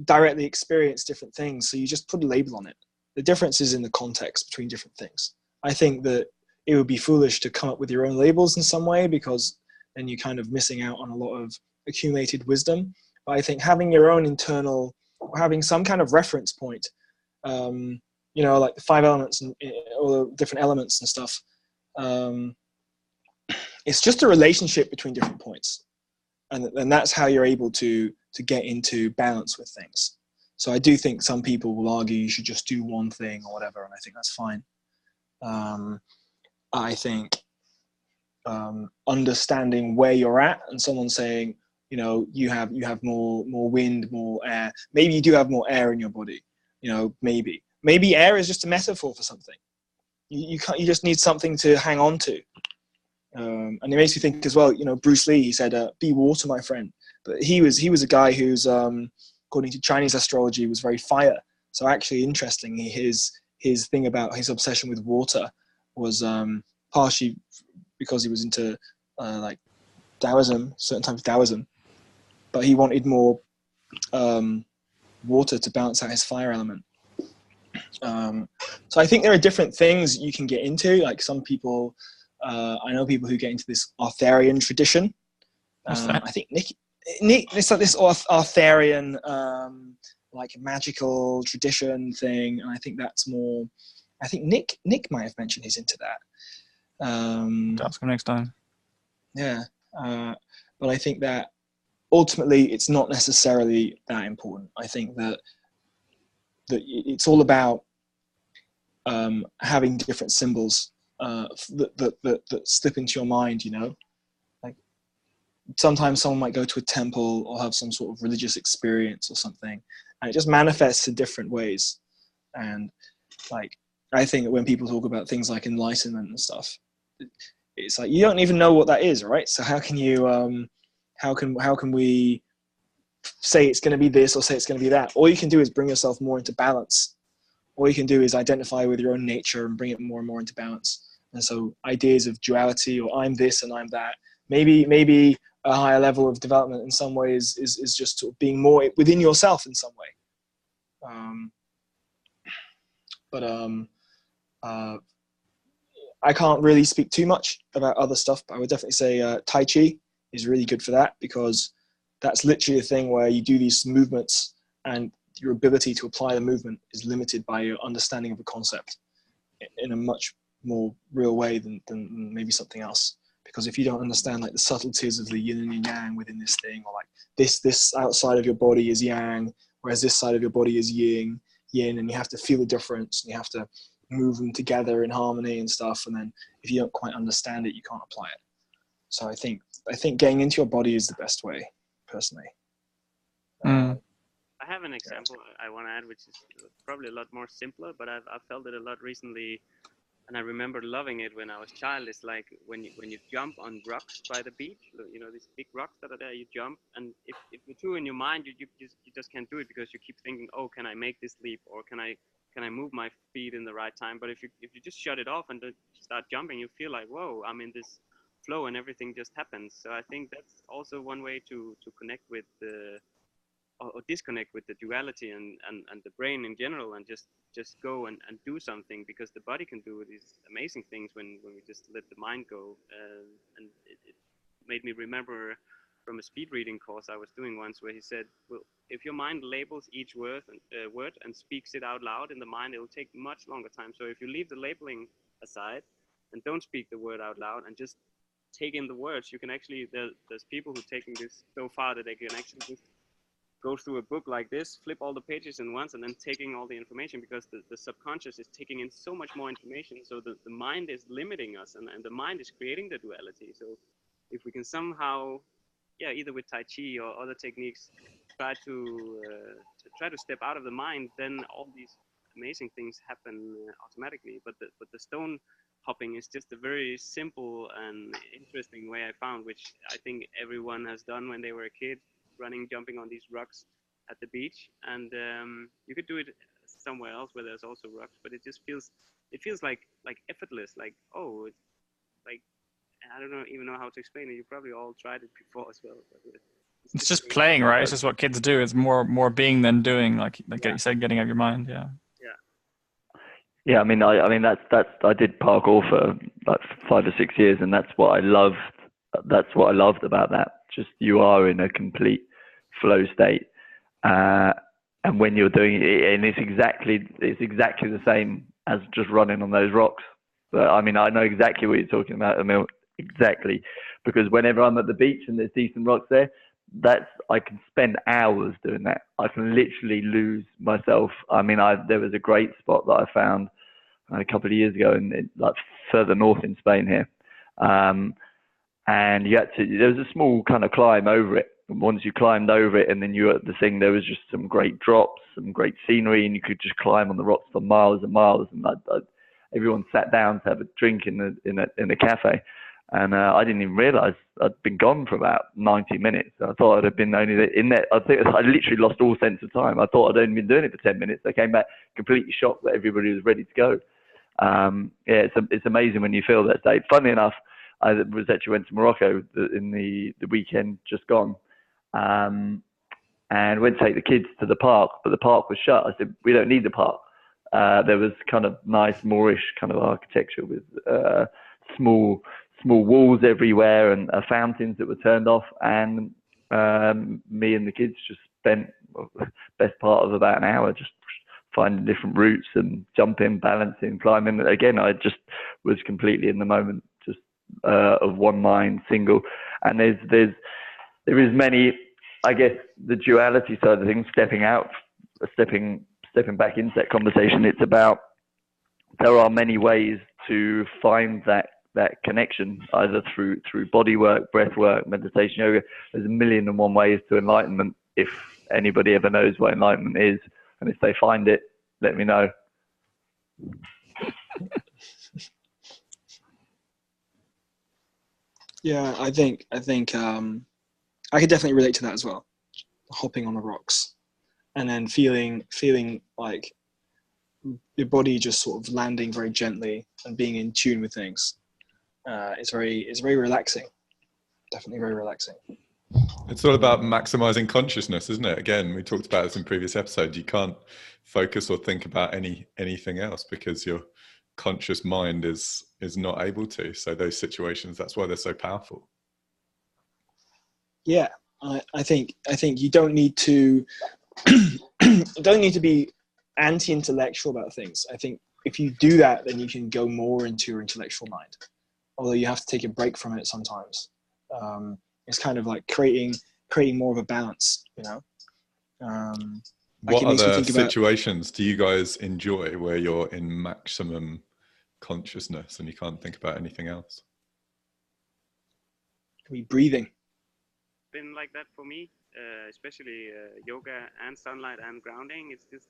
directly experience different things, so you just put a label on it. The difference is in the context between different things. I think that it would be foolish to come up with your own labels in some way, because then you're kind of missing out on a lot of accumulated wisdom. But I think having your own internal, or having some kind of reference point, like the 5 elements or the different elements and stuff, it's just a relationship between different points. And that's how you're able to get into balance with things. So I do think some people will argue you should just do one thing or whatever, and I think that's fine. I think understanding where you're at, and someone saying, you have more wind, more air. Maybe you do have more air in your body. Maybe air is just a metaphor for something. You just need something to hang on to. And it makes you think as well. Bruce Lee, he said, "Be water, my friend." But he was a guy who's, according to Chinese astrology, was very fire. So actually, interestingly, his thing about his obsession with water was partially because he was into like Taoism, certain types of Taoism, but he wanted more water to balance out his fire element. So I think there are different things you can get into. Like some people, I know people who get into this Arthurian tradition. I think Nick, it's like this Arthurian like magical tradition thing, and I think that's more. I think Nick might have mentioned he's into that. Ask him next time. Yeah, but I think that ultimately it's not necessarily that important. I think that it's all about having different symbols that slip into your mind. Like sometimes someone might go to a temple or have some sort of religious experience or something, and it just manifests in different ways. And like I think when people talk about things like enlightenment and stuff, it's like you don't even know what that is, right? So how can you how can we say it's going to be this or say it's going to be that? All you can do is bring yourself more into balance. All you can do is identify with your own nature and bring it more and more into balance. And so ideas of duality, or I'm this and I'm that, maybe a higher level of development in some ways is just sort of being more within yourself in some way. I can't really speak too much about other stuff, but I would definitely say Tai Chi is really good for that, because that's literally a thing where you do these movements and your ability to apply the movement is limited by your understanding of the concept in a much more real way than maybe something else. Because if you don't understand like the subtleties of the yin and yang within this thing, or like this outside of your body is yang, whereas this side of your body is yin, and you have to feel the difference, and you have to move them together in harmony and stuff. And then if you don't quite understand it, you can't apply it. So I think getting into your body is the best way, personally. I have an example I want to add, which is probably a lot more simpler, but I've felt it a lot recently, and I remember loving it when I was a child. It's like when you jump on rocks by the beach, you know, these big rocks that are there, you jump, and if you're too in your mind, you just can't do it, because you keep thinking, oh, can I make this leap, or can I move my feet in the right time? But if you just shut it off and start jumping, you feel like, whoa, I'm in this flow and everything just happens. So I think that's also one way to connect with the or disconnect with the duality and the brain in general, and just go and do something, because the body can do these amazing things when we just let the mind go. And it made me remember from a speed reading course I was doing once, where he said, well, if your mind labels each word and speaks it out loud in the mind, it will take much longer time. So if you leave the labeling aside and don't speak the word out loud and just take in the words, you can actually, there's people who are taking this so far that they can actually just go through a book like this, flip all the pages in once, and then taking all the information, because the subconscious is taking in so much more information. So the mind is limiting us, and the mind is creating the duality. So if we can somehow, either with Tai Chi or other techniques, try to step out of the mind, then all these amazing things happen automatically. But the stone hopping is just a very simple and interesting way I found, which I think everyone has done when they were a kid, jumping on these rocks at the beach. And you could do it somewhere else where there's also rocks, but it feels like effortless, like, oh, it's like, I don't even know how to explain it. You probably all tried it before as well. But it's just playing, right? It's just what kids do. It's more being than doing, like you said, getting out of your mind. Yeah, I mean, that's I did parkour for like 5 or 6 years, and that's what I loved. That's what I loved about that. Just you are in a complete flow state, and when you're doing it, and it's exactly the same as just running on those rocks. But I mean, I know exactly what you're talking about, Emil, exactly, because whenever I'm at the beach and there's decent rocks there, I can spend hours doing that. I can literally lose myself. I mean, there was a great spot that I found a couple of years ago in like further north in Spain here. And there was a small kind of climb over it. And once you climbed over it and then you were at the thing, there was just some great drops, some great scenery, and you could just climb on the rocks for miles and miles. And everyone sat down to have a drink in the cafe. And I didn't even realize I'd been gone for about 90 minutes. I thought I'd have been only in there. I think I literally lost all sense of time. I thought I'd only been doing it for 10 minutes. I came back completely shocked that everybody was ready to go. It's amazing when you feel that state. Funnily enough, I went to Morocco in the weekend just gone, and went to take the kids to the park, but the park was shut. I said, we don't need the park. There was kind of nice Moorish kind of architecture with small walls everywhere and fountains that were turned off. And me and the kids just spent the best part of about an hour just finding different routes and jumping, balancing, climbing. Again, I just was completely in the moment, just of one mind, single. And there is many, I guess, the duality side of things, stepping back into that conversation. It's about, there are many ways to find that connection, either through body work, breath work, meditation, yoga. There's 1,000,001 ways to enlightenment. If anybody ever knows what enlightenment is, and if they find it, let me know. Yeah, I think I could definitely relate to that as well. Hopping on the rocks, and then feeling like your body just sort of landing very gently and being in tune with things. It's very relaxing. Definitely very relaxing. It's all about maximizing consciousness, isn't it? Again, we talked about this in previous episodes. You can't focus or think about anything else because your conscious mind is not able to. So those situations, that's why they're so powerful. Yeah, I think you don't need to don't need to be anti-intellectual about things. I think if you do that, then you can go more into your intellectual mind. Although you have to take a break from it sometimes. It's kind of like creating more of a balance, you know. What other situations do you guys enjoy where you're in maximum consciousness and you can't think about anything else? Breathing. Been like that for me, especially yoga and sunlight and grounding. It's just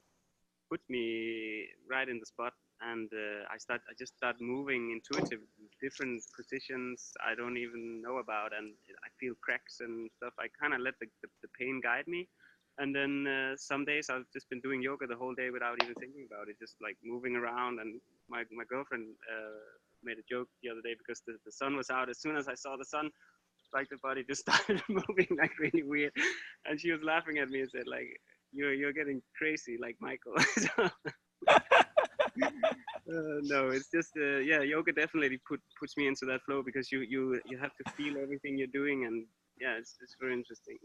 puts me right in the spot, and I just start moving intuitive, different positions I don't even know about, and I feel cracks and stuff. I kind of let the pain guide me, and then some days I've just been doing yoga the whole day without even thinking about it, just like moving around. And my girlfriend made a joke the other day because the sun was out. As soon as I saw the sun, like the body just started moving like really weird, and she was laughing at me and said like, you're getting crazy like Michael. So, no, it's just yeah, yoga definitely puts me into that flow because you have to feel everything you're doing, and yeah, it's very interesting.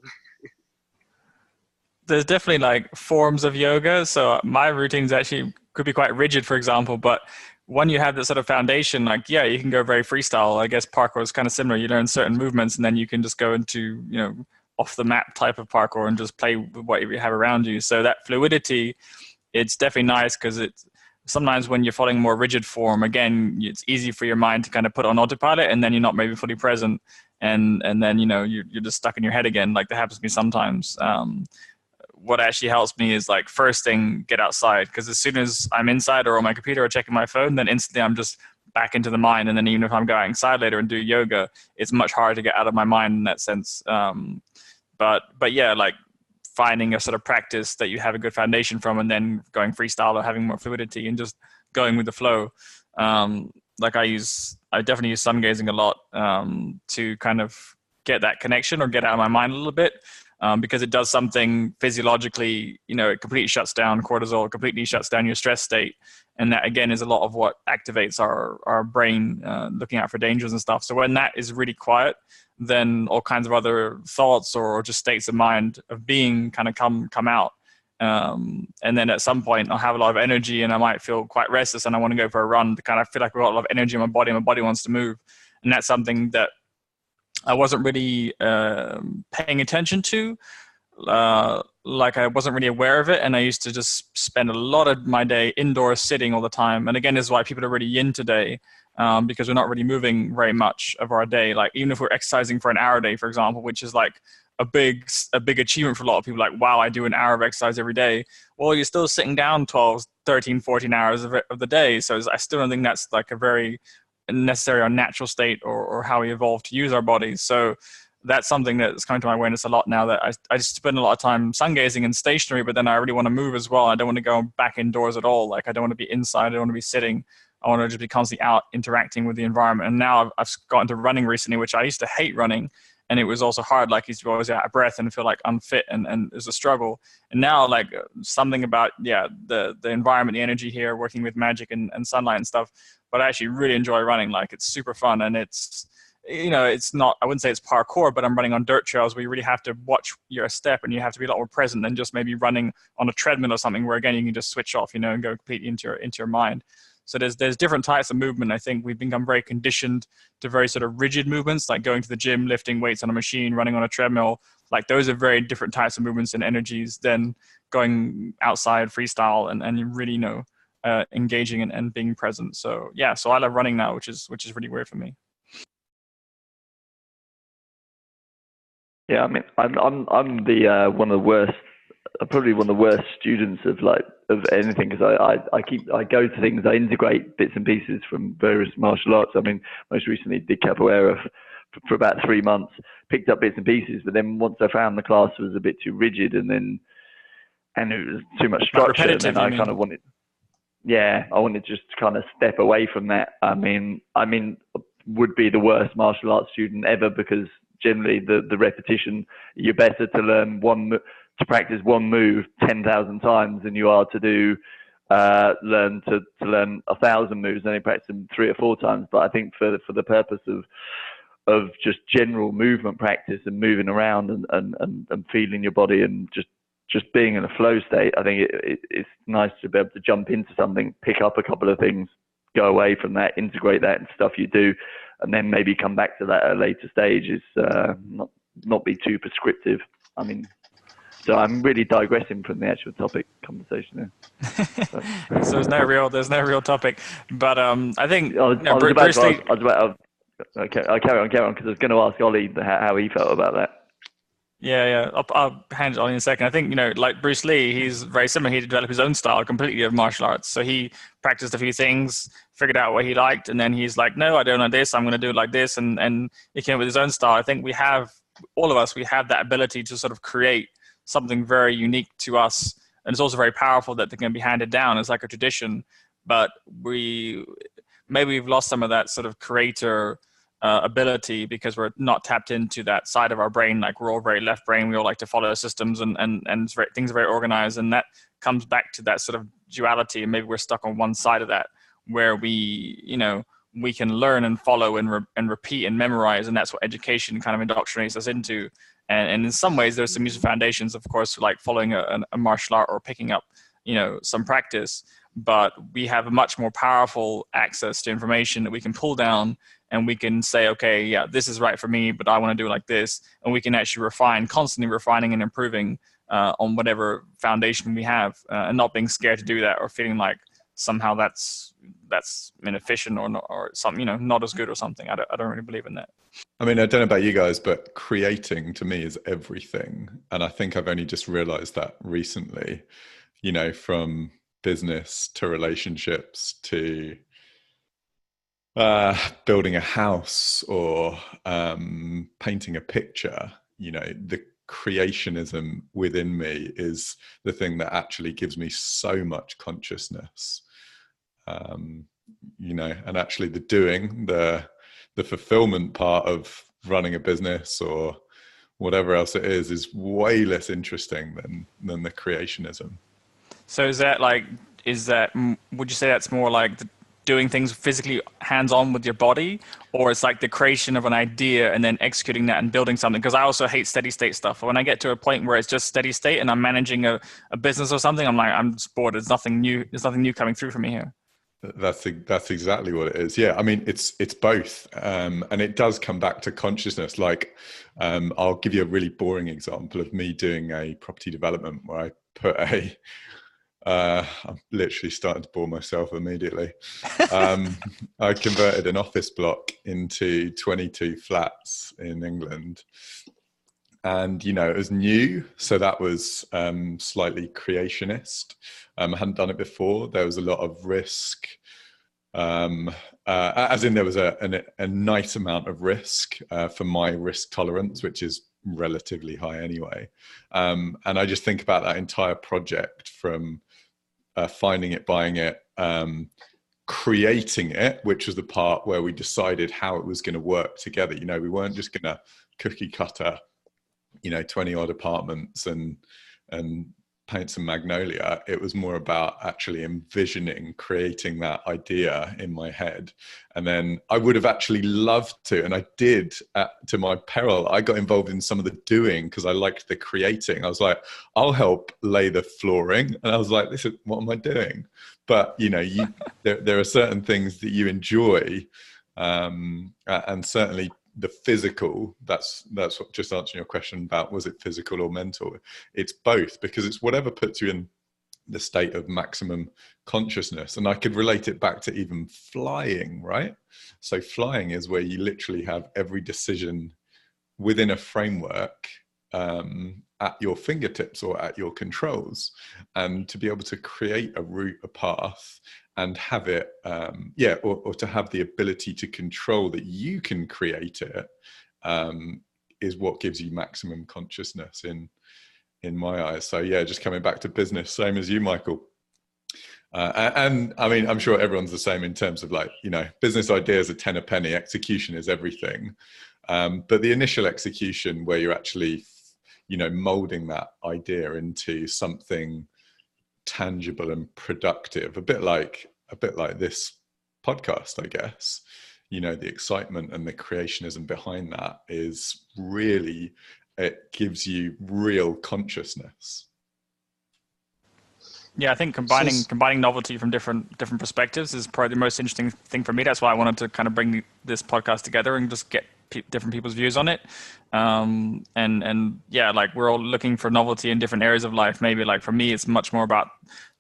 There's definitely like forms of yoga. So my routines actually could be quite rigid, for example, but when you have this sort of foundation, like, yeah, you can go very freestyle. I guess parkour is kind of similar. You learn certain movements and then you can just go into, you know, off the map type of parkour and just play with what you have around you. So that fluidity, it's definitely nice because it's sometimes when you're following more rigid form, again, it's easy for your mind to kind of put on autopilot and then you're not maybe fully present. And then, you know, you're just stuck in your head again. Like that happens to me sometimes. What actually helps me is like first thing, get outside, because as soon as I'm inside or on my computer or checking my phone, then instantly I'm just back into the mind. And then even if I'm going outside later and do yoga, it's much harder to get out of my mind in that sense. But yeah, like finding a sort of practice that you have a good foundation from and then going freestyle or having more fluidity and just going with the flow. Like I definitely use sun gazing a lot to kind of get that connection or get out of my mind a little bit. Because it does something physiologically, you know, it completely shuts down cortisol, completely shuts down your stress state. And that, again, is a lot of what activates our brain, looking out for dangers and stuff. So when that is really quiet, then all kinds of other thoughts or just states of mind of being kind of come out. And then at some point I'll have a lot of energy and I might feel quite restless and I want to go for a run to kind of feel like I've got a lot of energy in my body and my body wants to move. And that's something that I wasn't really paying attention to. Like I wasn't really aware of it, and I used to just spend a lot of my day indoors sitting all the time. And again, this is why people are really in today, because we're not really moving very much of our day. Like even if we're exercising for an hour a day, for example, which is like a big achievement for a lot of people, like, wow, I do an hour of exercise every day. Well, you're still sitting down 12, 13, 14 hours of the day. So I still don't think that's like a very necessary or natural state or how we evolved to use our bodies. So that's something that's coming to my awareness a lot now, that I just spend a lot of time sun gazing and stationary, but then I really want to move as well. I don't want to go back indoors at all. Like I don't want to be inside. I don't want to be sitting. I want to just be constantly out interacting with the environment. And now I've gotten to running recently, which I used to hate running. And it was also hard. Like I used to be always out of breath and feel like unfit and it was a struggle. And now like something about, the environment, the energy here, working with magic and sunlight and stuff, but I actually really enjoy running. Like it's super fun and it's, you know, it's not, I wouldn't say it's parkour, but I'm running on dirt trails where you really have to watch your step and you have to be a lot more present than just maybe running on a treadmill or something where again, you can just switch off, you know, and go completely into your mind. So there's different types of movement. I think we've become very conditioned to very sort of rigid movements, like going to the gym, lifting weights on a machine, running on a treadmill. Like those are very different types of movements and energies than going outside freestyle and really, you know, engaging and being present. So yeah, so I love running now, which is really weird for me. Yeah, I mean, I'm the one of the worst I'm probably one of the worst students of anything, because I go to things, I integrate bits and pieces from various martial arts. I mean, most recently did capoeira for about 3 months, picked up bits and pieces, but then once I found the class was a bit too rigid and it was too much structure, and then I kind of wanted, I wanted to just kind of step away from that. I mean, would be the worst martial arts student ever, because generally the repetition, you're better to practice one move 10,000 times than you are to learn 1,000 moves and only practice them 3 or 4 times. But I think for the purpose of just general movement practice and moving around and feeling your body and just being in a flow state, I think it's nice to be able to jump into something, pick up a couple of things, go away from that, integrate that into stuff you do, and then maybe come back to that at a later stage. Is not be too prescriptive. I mean, so I'm really digressing from the actual topic conversation there. So there's no real topic, but I think I'll carry on, because I was going to ask Ollie how he felt about that. Yeah. I'll hand it on in a second. I think, like Bruce Lee, he's very similar. He developed his own style completely of martial arts. So he practiced a few things, figured out what he liked, and then he's like, no, I don't like this. I'm going to do it like this. And he came up with his own style. I think all of us have that ability to sort of create something very unique to us. And it's also very powerful that they can be handed down as like a tradition. But maybe we've lost some of that sort of creator ability because we're not tapped into that side of our brain. Like, we're all very left brain. We all like to follow systems and things are very organized. And that comes back to that sort of duality. And maybe we're stuck on one side of that, where we can learn and follow and repeat and memorize. And that's what education kind of indoctrinates us into. And in some ways, there's some useful foundations, of course, like following a martial art or picking up, some practice. But we have a much more powerful access to information that we can pull down, and we can say, okay, yeah, this is right for me, but I want to do it like this. And we can actually constantly refining and improving on whatever foundation we have, and not being scared to do that or feeling like somehow that's inefficient or something, not as good or something. I don't really believe in that. I mean, I don't know about you guys, but creating to me is everything. And I think I've only just realized that recently, from business to relationships to building a house or painting a picture. The creationism within me is the thing that actually gives me so much consciousness. And actually the doing, the fulfillment part of running a business or whatever else it is way less interesting than the creationism. So would you say that's more like doing things physically hands-on with your body, or it's like the creation of an idea and then executing that and building something? Because I also hate steady state stuff. When I get to a point where it's just steady state and I'm managing a business or something, I'm just bored. There's nothing new coming through for me here. That's exactly what it is. Yeah, I mean, it's both, and it does come back to consciousness. Like, I'll give you a really boring example of me doing a property development where I put I'm literally starting to bore myself immediately. I converted an office block into 22 flats in England. And, it was new. So that was slightly creationist. I hadn't done it before. There was a lot of risk, as in there was a nice amount of risk for my risk tolerance, which is relatively high anyway. And I just think about that entire project from finding it, buying it, creating it, which was the part where we decided how it was going to work together. We weren't just going to cookie cutter 20 odd apartments and paint some magnolia. It was more about actually envisioning, creating that idea in my head. And then I would have actually loved to, and I did to my peril. I got involved in some of the doing because I liked the creating. I was like, I'll help lay the flooring. And I was like, what am I doing? But there are certain things that you enjoy, and certainly the physical, that's what, just answering your question about was it physical or mental, it's both, because it's whatever puts you in the state of maximum consciousness. And I could relate it back to even flying, right? So flying is where you literally have every decision within a framework, at your fingertips or at your controls, and to be able to create a route, a path, and have it, or to have the ability to control that you can create it, is what gives you maximum consciousness in my eyes. So yeah, just coming back to business, same as you, Michael. And I mean, I'm sure everyone's the same in terms of like, business ideas are 10 a penny, execution is everything. But the initial execution where you're actually, molding that idea into something tangible and productive, a bit like this podcast, I guess, the excitement and the creationism behind that is really, it gives you real consciousness. Yeah, I think combining novelty from different perspectives is probably the most interesting thing for me. That's why I wanted to kind of bring this podcast together and just get different people's views on it. And yeah, like we're all looking for novelty in different areas of life. Maybe like for me, it's much more about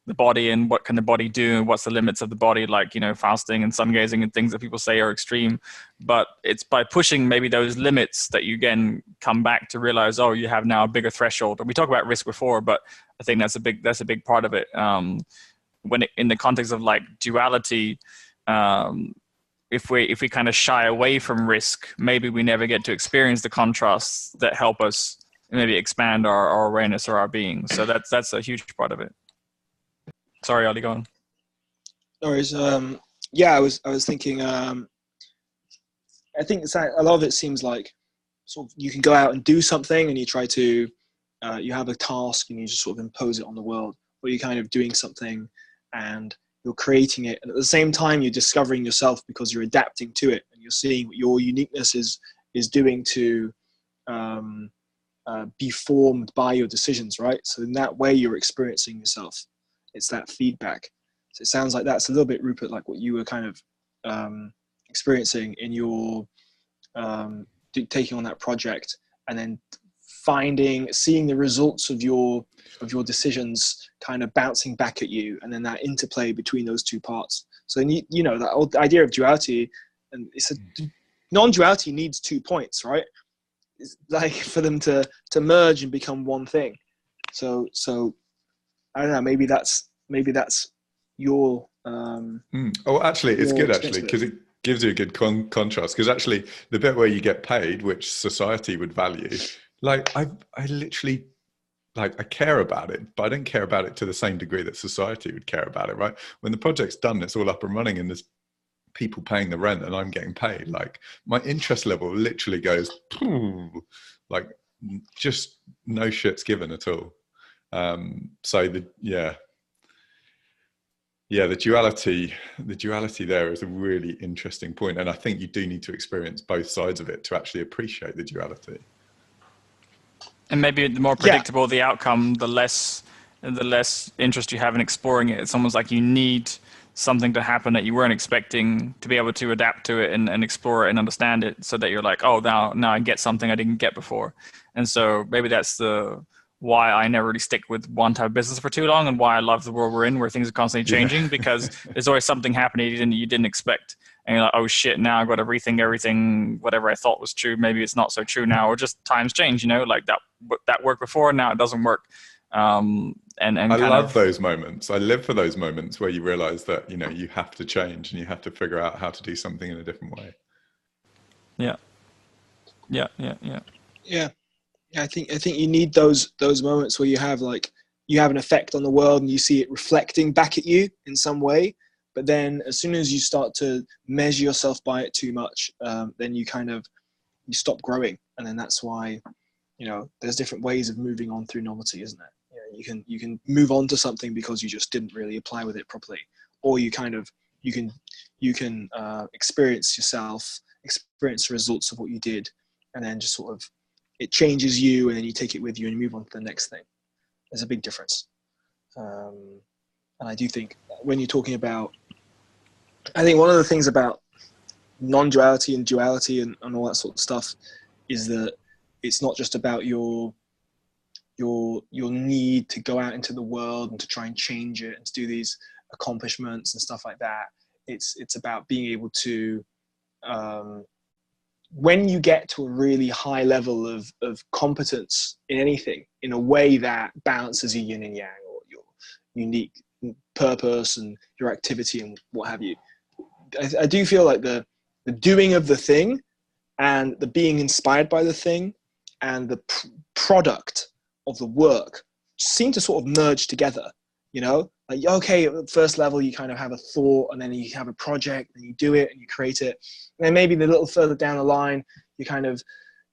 the body and what can the body do and what's the limits of the body, like, fasting and sun gazing and things that people say are extreme. But it's by pushing maybe those limits that you again come back to realize, oh, you have now a bigger threshold. And we talked about risk before, but I think that's a big part of it. In the context of like duality, if we kind of shy away from risk, maybe we never get to experience the contrasts that help us maybe expand our awareness or our being. So that's a huge part of it. Sorry, Ollie, go on. No worries. Yeah, I was thinking. I think a lot of it seems like sort of you can go out and do something, and you try to. You have a task, and you just sort of impose it on the world, or you're kind of doing something, and you're creating it, and at the same time you're discovering yourself because you're adapting to it, and you're seeing what your uniqueness is doing to be formed by your decisions, right? So in that way, you're experiencing yourself. It's that feedback. So it sounds like that's a little bit, Rupert, like what you were kind of experiencing in your taking on that project, and then seeing the results of your decisions kind of bouncing back at you, and then that interplay between those two parts. So that old idea of duality, and it's non-duality needs 2 points, right? It's like for them to merge and become one thing. So I don't know. Maybe that's your. Oh, actually, it's good actually because it gives you a good contrast. Because actually, the bit where you get paid, which society would value, like I literally, like I care about it, but I don't care about it to the same degree that society would care about it. Right? When the project's done, it's all up and running, and there's people paying the rent, and I'm getting paid. Like my interest level literally goes, like just no shits given at all. So the duality there is a really interesting point, and I think you do need to experience both sides of it to actually appreciate the duality. And maybe the more predictable the outcome, the less interest you have in exploring it. It's almost like you need something to happen that you weren't expecting to be able to adapt to it and explore it and understand it, so that you're like, oh, now I get something I didn't get before. And so maybe that's why I never really stick with one type of business for too long, and why I love the world we're in, where things are constantly changing, because there's always something happening you didn't expect. And you're like, oh shit, now I've got to rethink everything. Whatever I thought was true, maybe it's not so true now, or just times change, like that worked before, now it doesn't work. And I love those moments. I live for those moments where you realize that, you have to change and you have to figure out how to do something in a different way. Yeah. I think you need those moments where you have an effect on the world and you see it reflecting back at you in some way. But then as soon as you start to measure yourself by it too much, then you stop growing. And then that's why, there's different ways of moving on through novelty, isn't it? You can move on to something because you just didn't really apply with it properly, or you can experience yourself, experience the results of what you did, and then just sort of it changes you, and then you take it with you and you move on to the next thing. There's a big difference. And I do think when you're talking about, I think one of the things about non-duality and duality and all that sort of stuff is that it's not just about your need to go out into the world and to try and change it and to do these accomplishments and stuff like that. It's about being able to when you get to a really high level of competence in anything, in a way that balances your yin and yang, or your unique purpose and your activity and what have you, I do feel like the doing of the thing and the being inspired by the thing and the product of the work seem to sort of merge together, you know? Like, okay, at the first level, you kind of have a thought, and then you have a project, and you do it, and you create it. And then maybe a little further down the line, you kind of,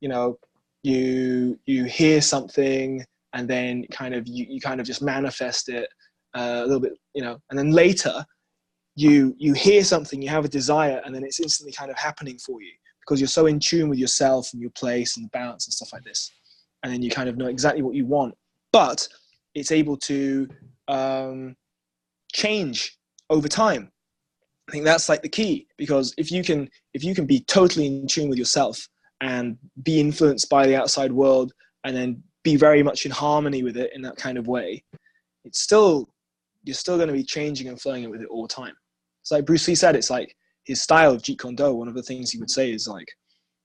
you know, you hear something, and then kind of you kind of just manifest it a little bit, you know. And then later, you hear something, you have a desire, and then it's instantly kind of happening for you because you're so in tune with yourself and your place and the balance and stuff like this. And then you kind of know exactly what you want, but it's able to change over time. I think that's like the key, because if you can be totally in tune with yourself and be influenced by the outside world, and then be very much in harmony with it in that kind of way, you're still going to be changing and flowing with it all the time. It's like Bruce Lee said, it's like his style of Jeet Kune Do, one of the things he would say is like,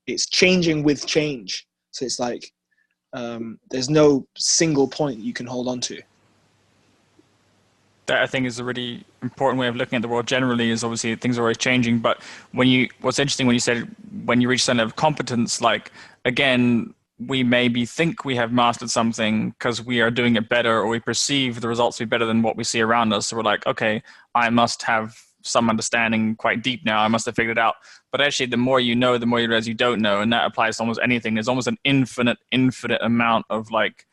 it's changing with change. So it's like, there's no single point you can hold on to. That I think is a really important way of looking at the world generally, is obviously things are always changing. But what's interesting when you said when you reach a certain level of competence, like, again, we maybe think we have mastered something because we are doing it better, or we perceive the results to be better than what we see around us. So we're like, okay, I must have some understanding quite deep now. I must have figured it out. But actually, the more you know, the more you realize you don't know. And that applies to almost anything. There's almost an infinite amount of like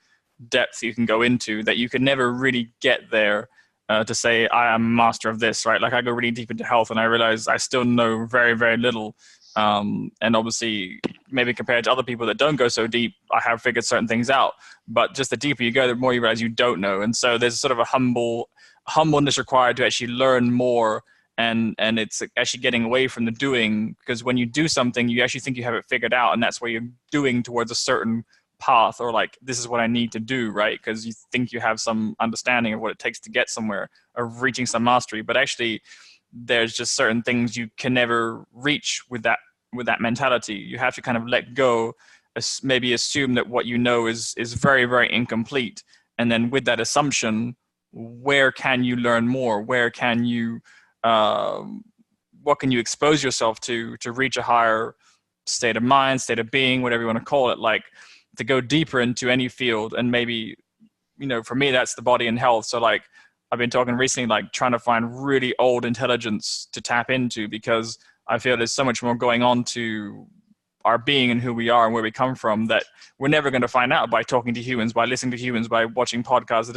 depth you can go into that you can never really get there. To say I am a master of this, right? Like, I go really deep into health and I realize I still know very, very little. And obviously, maybe compared to other people that don't go so deep, I have figured certain things out. But just the deeper you go, the more you realize you don't know. And so there's sort of a humbleness required to actually learn more. And it's actually getting away from the doing, because when you do something, you actually think you have it figured out, and that's where you're doing towards a certain path, or like, this is what I need to do, right? Because you think you have some understanding of what it takes to get somewhere, or reaching some mastery. But actually, there's just certain things you can never reach with that mentality. You have to kind of let go, maybe assume that what you know is very, very incomplete, and then with that assumption, where can you learn more? Where can you what can you expose yourself to reach a higher state of mind, state of being, whatever you want to call it, like, to go deeper into any field. And maybe, you know, for me, that's the body and health. So like, I've been talking recently, like trying to find really old intelligence to tap into, because I feel there's so much more going on to our being and who we are and where we come from that we're never going to find out by talking to humans, by listening to humans, by watching podcasts.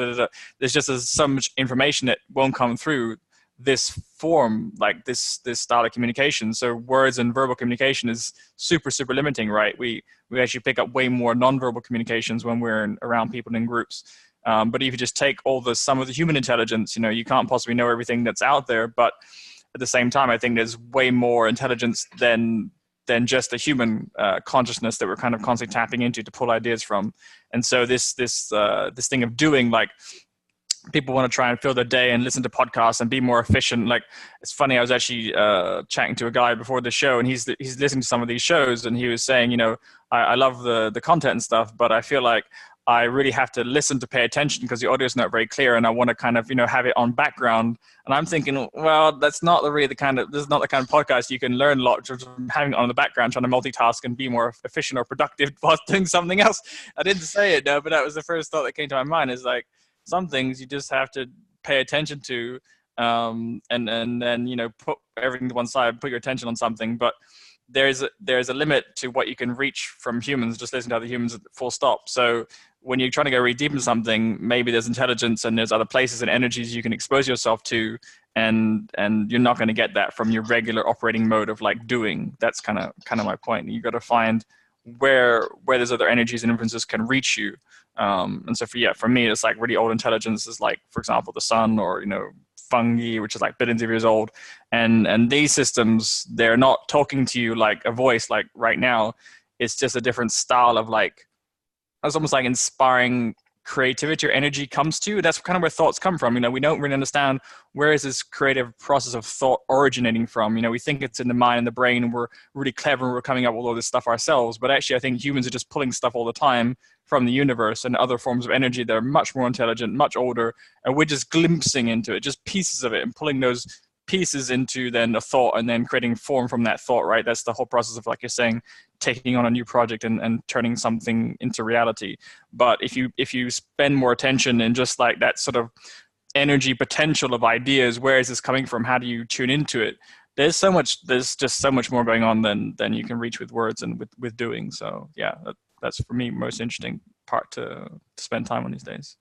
There's just so much information that won't come through this form, like this style of communication. So words and verbal communication is super, super limiting, right? We actually pick up way more nonverbal communications when we're around people in groups. But if you just take some of the human intelligence, you know, you can't possibly know everything that's out there. But at the same time, I think there's way more intelligence than just the human consciousness that we're kind of constantly tapping into to pull ideas from. And so this thing of doing, like, people want to try and fill their day and listen to podcasts and be more efficient. Like, it's funny, I was actually chatting to a guy before the show, and he's listening to some of these shows, and he was saying, you know, I love the content and stuff, but I feel like I really have to listen to pay attention because the audio is not very clear, and I want to kind of, you know, have it on background. And I'm thinking, well, that's not this is not the kind of podcast you can learn a lot from having it on the background, trying to multitask and be more efficient or productive while doing something else. I didn't say it, no, but that was the first thought that came to my mind, is like, some things you just have to pay attention to, and then, you know, put everything to one side, put your attention on something. But there's a limit to what you can reach from humans, just listening to other humans, full stop. So when you're trying to go really deep into something, maybe there's intelligence and there's other places and energies you can expose yourself to, and you're not going to get that from your regular operating mode of like doing. That's kind of my point. You got to find where those other energies and influences can reach you. And so for me, it's like really old intelligence is like, for example, the sun, or, you know, fungi, which is like billions of years old. And these systems, they're not talking to you like a voice, like right now. It's just a different style of like, it's almost like inspiring creativity or energy comes to. That's kind of where thoughts come from. We don't really understand where is this creative process of thought originating from. We think it's in the mind and the brain, and we're really clever and we're coming up with all this stuff ourselves. But actually, I think humans are just pulling stuff all the time from the universe and other forms of energy that are much more intelligent, much older, and we're just glimpsing into it, just pieces of it, and pulling those pieces into then a thought and then creating form from that thought, right? That's the whole process of, like you're saying, taking on a new project and turning something into reality. But if you spend more attention in just like that sort of energy potential of ideas, where is this coming from? How do you tune into it? There's just so much more going on than you can reach with words and with doing. So yeah, that's for me most interesting part to spend time on these days.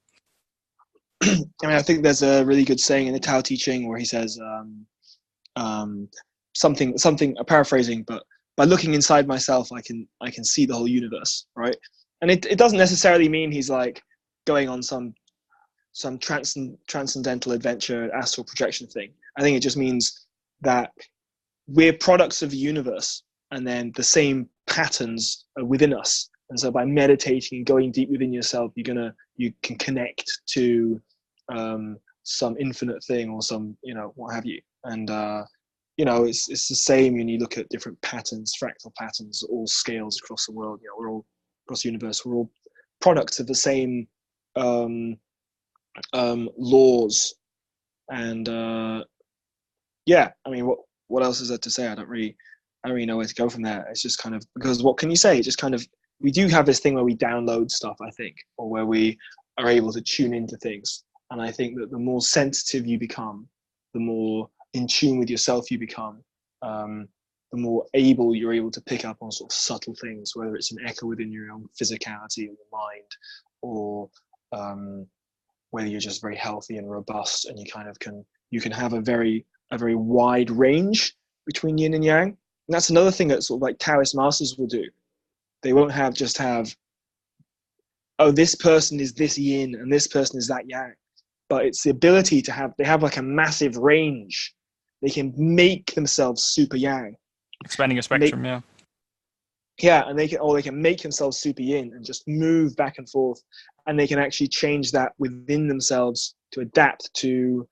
I mean, I think there's a really good saying in the Tao Te Ching where he says something. I'm paraphrasing, but by looking inside myself, I can see the whole universe, right? And it doesn't necessarily mean he's like going on some transcendental adventure, astral projection thing. I think it just means that we're products of the universe, and then the same patterns are within us. And so by meditating and going deep within yourself, you can connect to some infinite thing or some, what have you. And it's the same when you look at different patterns, fractal patterns, all scales across the world. We're all across the universe. We're all products of the same laws. And I mean, what else is there to say? I don't really know where to go from there. It's just kind of, because what can you say? It just kind of, we do have this thing where we download stuff, I think, or where we are able to tune into things. And I think that the more sensitive you become, the more in tune with yourself you become, the more you're able to pick up on sort of subtle things, whether it's an echo within your own physicality or your mind, or whether you're just very healthy and robust, and you can have a very wide range between yin and yang. And that's another thing that sort of like Taoist masters will do. They won't have, oh, this person is this yin and this person is that yang. But it's the ability they have like a massive range. They can make themselves super yang. Expanding your spectrum, yeah. Yeah, and they can make themselves super yin and just move back and forth. And they can actually change that within themselves to adapt to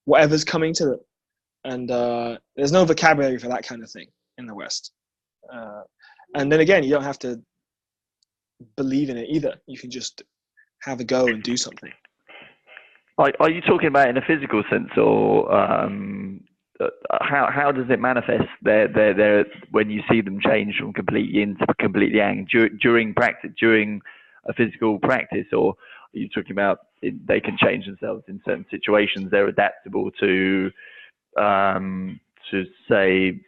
whatever's coming to them. And there's no vocabulary for that kind of thing in the West. And then again, you don't have to believe in it either. You can just have a go and do something. Are you talking about in a physical sense, or how does it manifest there when you see them change from complete yin to complete yang during practice, during a physical practice? Or are you talking about they can change themselves in certain situations? They're adaptable to say,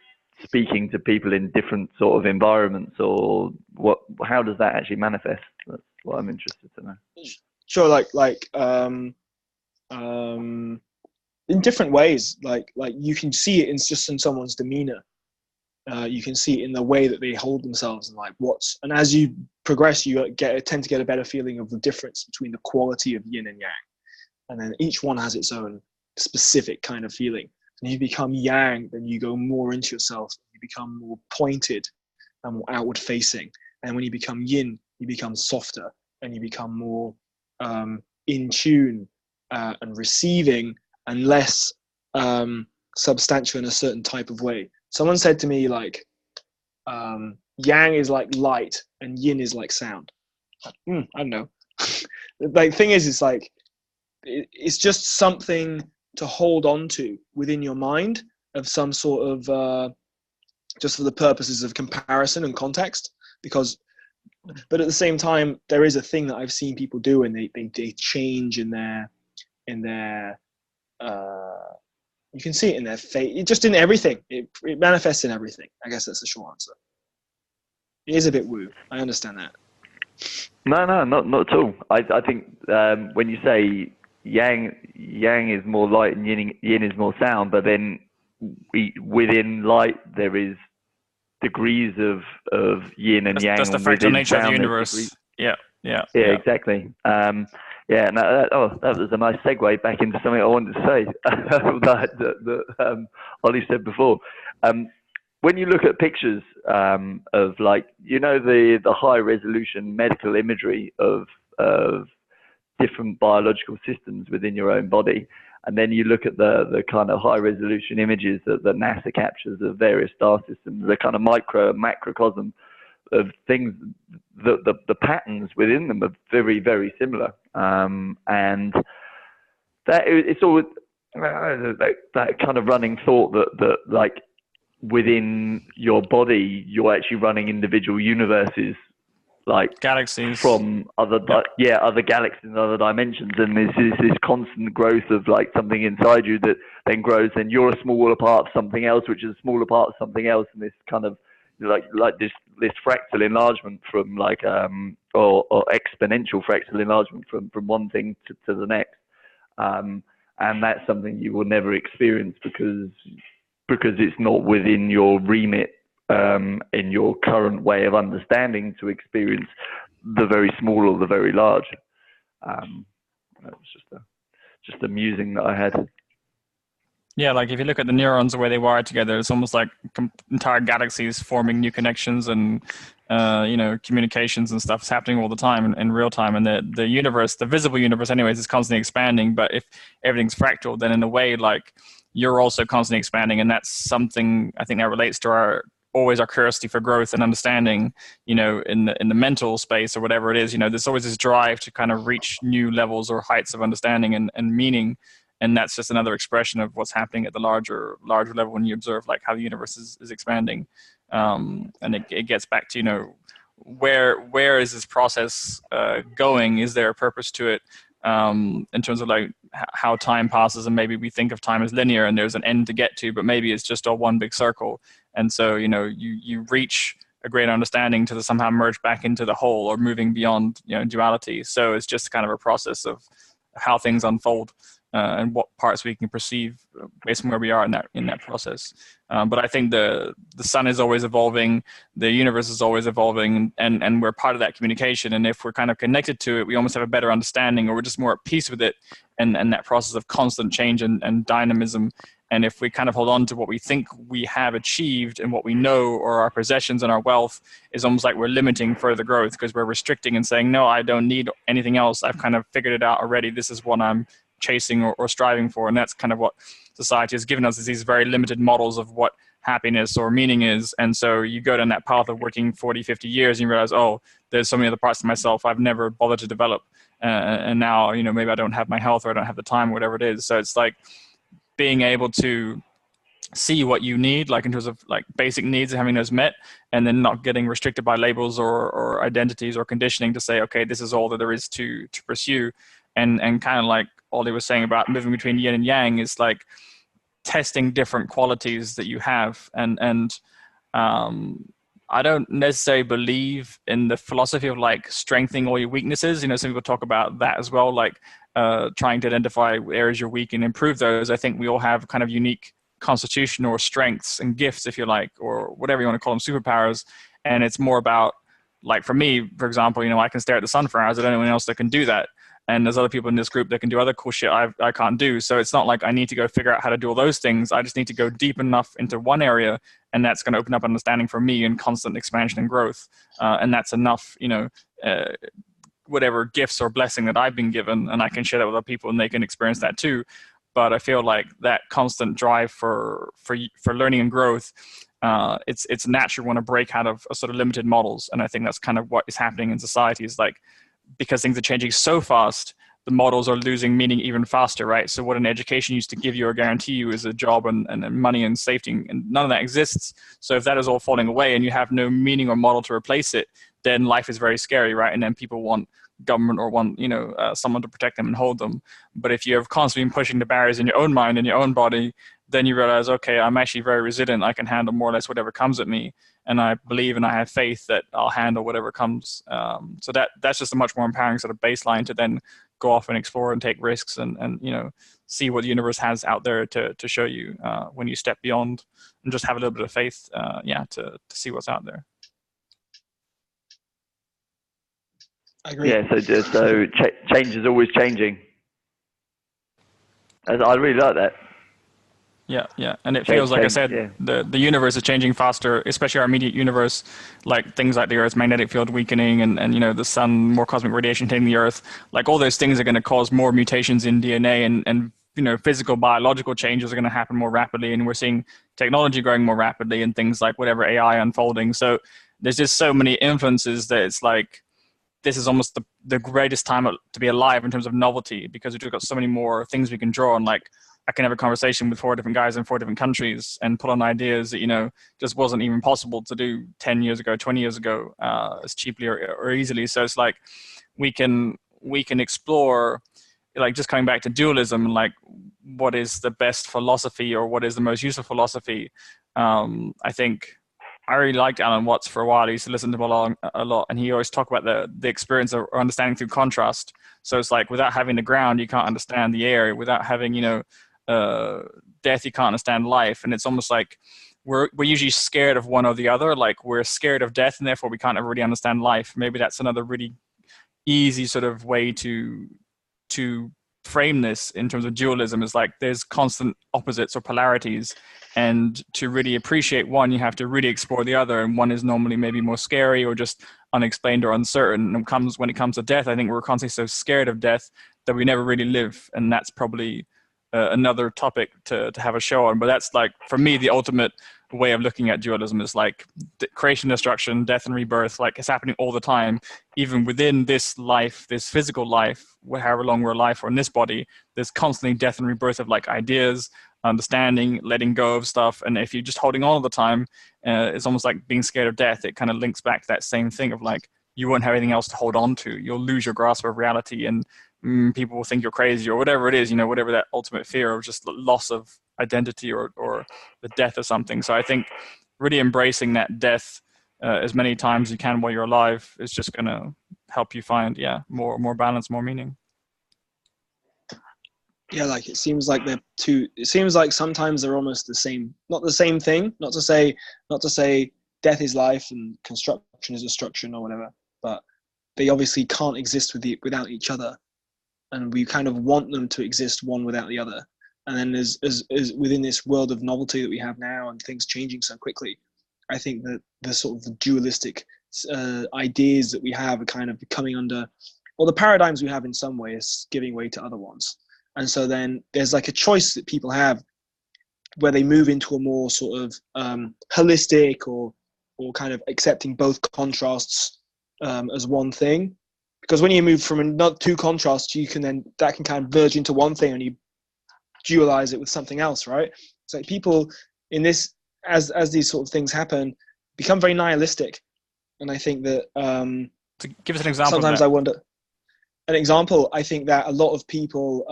speaking to people in different sort of environments, or what? How does that actually manifest? That's what I'm interested to know. Sure, like in different ways. Like you can see it in someone's demeanor. You can see it in the way that they hold themselves, and as you progress, you tend to get a better feeling of the difference between the quality of yin and yang, and then each one has its own specific kind of feeling. And you become yang, then you go more into yourself. You become more pointed and more outward facing. And when you become yin, you become softer and you become more in tune and receiving, and less substantial in a certain type of way. Someone said to me, like, yang is like light and yin is like sound. I don't know. The thing is, it's like, it's just something to hold on to within your mind of some sort of, just for the purposes of comparison and context. But at the same time, there is a thing that I've seen people do, and they change in their you can see it in their face, just in everything. It manifests in everything. I guess that's the short answer. It is a bit woo. I understand that. No, not at all. I think when you say yang is more light and yin is more sound, but then within light there is degrees of yin and yang. That's the fractal nature of the universe. Yeah, exactly. That was a nice segue back into something I wanted to say that Ollie said before. When you look at pictures of, like, the high resolution medical imagery of of different biological systems within your own body. And then you look at the kind of high resolution images that NASA captures of various star systems, the kind of micro and macrocosm of things, the patterns within them are very, very similar. And that it's always that kind of running thought that like within your body, you're actually running individual universes, like galaxies from other other galaxies and other dimensions, and there's this constant growth of like something inside you that then grows, and you're a smaller part of something else, which is a smaller part of something else, and this kind of like this fractal enlargement from like or exponential fractal enlargement from one thing to the next, and that's something you will never experience because it's not within your remit, in your current way of understanding, to experience the very small or the very large. That was just amusing that I had. Yeah, like if you look at the neurons, the way they wire together, it's almost like entire galaxies forming new connections and communications and stuff is happening all the time in real time. And the universe, the visible universe anyways, is constantly expanding. But if everything's fractal, then in a way, like you're also constantly expanding. And that's something I think that relates to our curiosity for growth and understanding, in the mental space or whatever it is. There's always this drive to kind of reach new levels or heights of understanding and meaning. And that's just another expression of what's happening at the larger level when you observe like how the universe is expanding. And it gets back to, where is this process going? Is there a purpose to it, in terms of like how time passes? And maybe we think of time as linear and there's an end to get to, but maybe it's just all one big circle. And so, you reach a greater understanding to somehow merge back into the whole or moving beyond, duality. So it's just kind of a process of how things unfold. And what parts we can perceive based on where we are in that process. But I think the sun is always evolving, the universe is always evolving, and we're part of that communication. And if we're kind of connected to it, we almost have a better understanding, or we're just more at peace with it, and that process of constant change and dynamism. And if we kind of hold on to what we think we have achieved and what we know, or our possessions and our wealth, is almost like we're limiting further growth because we're restricting and saying, no, I don't need anything else. I've kind of figured it out already. This is what I'm chasing or striving for. And that's kind of what society has given us, is these very limited models of what happiness or meaning is. And so you go down that path of working 40, 50 years and you realize, oh, there's so many other parts of myself I've never bothered to develop. And now, maybe I don't have my health or I don't have the time, or whatever it is. So it's like being able to see what you need, like in terms of like basic needs and having those met, and then not getting restricted by labels or identities or conditioning to say, okay, this is all that there is to pursue. And kind of like Ollie was saying about moving between yin and yang, is like testing different qualities that you have. And I don't necessarily believe in the philosophy of like strengthening all your weaknesses. Some people talk about that as well, like trying to identify areas you're weak and improve those. I think we all have kind of unique constitution or strengths and gifts, if you like, or whatever you want to call them, superpowers. And it's more about, like for me, for example, I can stare at the sun for hours. I don't know anyone else that can do that. And there's other people in this group that can do other cool shit I can't do. So it's not like I need to go figure out how to do all those things. I just need to go deep enough into one area, and that's going to open up understanding for me and constant expansion and growth. And that's enough, whatever gifts or blessing that I've been given, and I can share that with other people and they can experience that too. But I feel like that constant drive for learning and growth, it's natural when to break out of a sort of limited models. And I think that's kind of what is happening in society, is like, because things are changing so fast, the models are losing meaning even faster, right? So what an education used to give you or guarantee you is a job and money and safety, and none of that exists. So if that is all falling away and you have no meaning or model to replace it, then life is very scary, right? And then people want government or want, someone to protect them and hold them. But if you have constantly been pushing the barriers in your own mind and your own body, then you realize, okay, I'm actually very resilient. I can handle more or less whatever comes at me. And I believe and I have faith that I'll handle whatever comes. So that's just a much more empowering sort of baseline to then go off and explore and take risks and see what the universe has out there to show you when you step beyond, and just have a little bit of faith, to see what's out there. I agree. Yeah, so change is always changing. I really like that. Yeah. And it feels, like I said, the universe is changing faster, especially our immediate universe, like things like the Earth's magnetic field weakening and you know, the sun, more cosmic radiation hitting the Earth. Like all those things are going to cause more mutations in DNA and you know, physical, biological changes are going to happen more rapidly. And we're seeing technology growing more rapidly and things like whatever AI unfolding. So there's just so many influences that it's like, this is almost the greatest time to be alive in terms of novelty, because we've got so many more things we can draw on. Like I can have a conversation with 4 different guys in 4 different countries and put on ideas that, you know, just wasn't even possible to do 10 years ago, 20 years ago, as cheaply or easily. So it's like we can explore, like just coming back to dualism, like what is the best philosophy or what is the most useful philosophy. I think I really liked Alan Watts for a while. I used to listen to him a lot, and he always talked about the experience of understanding through contrast. So it's like without having the ground, you can't understand the air. Without having, you know, death, you can't understand life. And it's almost like we're usually scared of one or the other. Like we're scared of death, and therefore we can't ever really understand life. Maybe that's another really easy sort of way to frame this in terms of dualism, is like there's constant opposites or polarities, and to really appreciate one, you have to really explore the other, and one is normally maybe more scary or just unexplained or uncertain. And when it comes to death, I think we're constantly so scared of death that we never really live, and that's probably another topic to have a show on. But that's like, for me, the ultimate way of looking at dualism is like creation, destruction, death and rebirth. Like it's happening all the time, even within this life, this physical life, however long we're alive or in this body, there's constantly death and rebirth of like ideas, understanding, letting go of stuff. And if you're just holding on all the time, it's almost like being scared of death. It kind of links back to that same thing of like, you won't have anything else to hold on to. You'll lose your grasp of reality, and people will think you're crazy or whatever it is, you know, whatever that ultimate fear of just loss of identity or the death of something. So I think really embracing that death as many times as you can while you're alive is just going to help you find, more balance, more meaning. Yeah, like it seems like they're two. It seems like sometimes they're almost the same, not the same thing. Not to say death is life and construction is destruction or whatever, but they obviously can't exist without each other, and we kind of want them to exist one without the other. And then as within this world of novelty that we have now and things changing so quickly, I think that the sort of dualistic ideas that we have are kind of becoming under, or the paradigms we have in some way is giving way to other ones. And so then there's like a choice that people have where they move into a more sort of holistic or kind of accepting both contrasts as one thing. Because when you move from two contrasts, that can kind of verge into one thing and you dualize it with something else, right? So people in this, as these sort of things happen, become very nihilistic. And I think that to give us an example, sometimes I wonder. An example, I think that a lot of people,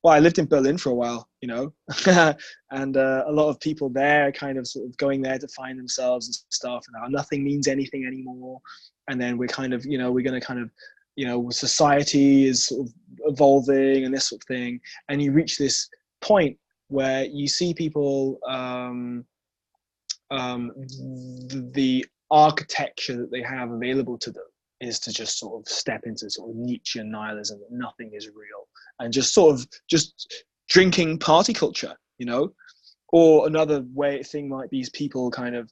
well, I lived in Berlin for a while, you know, and a lot of people there kind of sort of going there to find themselves and stuff, and nothing means anything anymore. And then we're kind of, you know, we're going to kind of, you know, society is sort of evolving and this sort of thing. And you reach this point where you see people, the architecture that they have available to them is to just sort of step into sort of Nietzschean nihilism, that nothing is real, and just sort of just drinking party culture, you know. Or another thing might be people kind of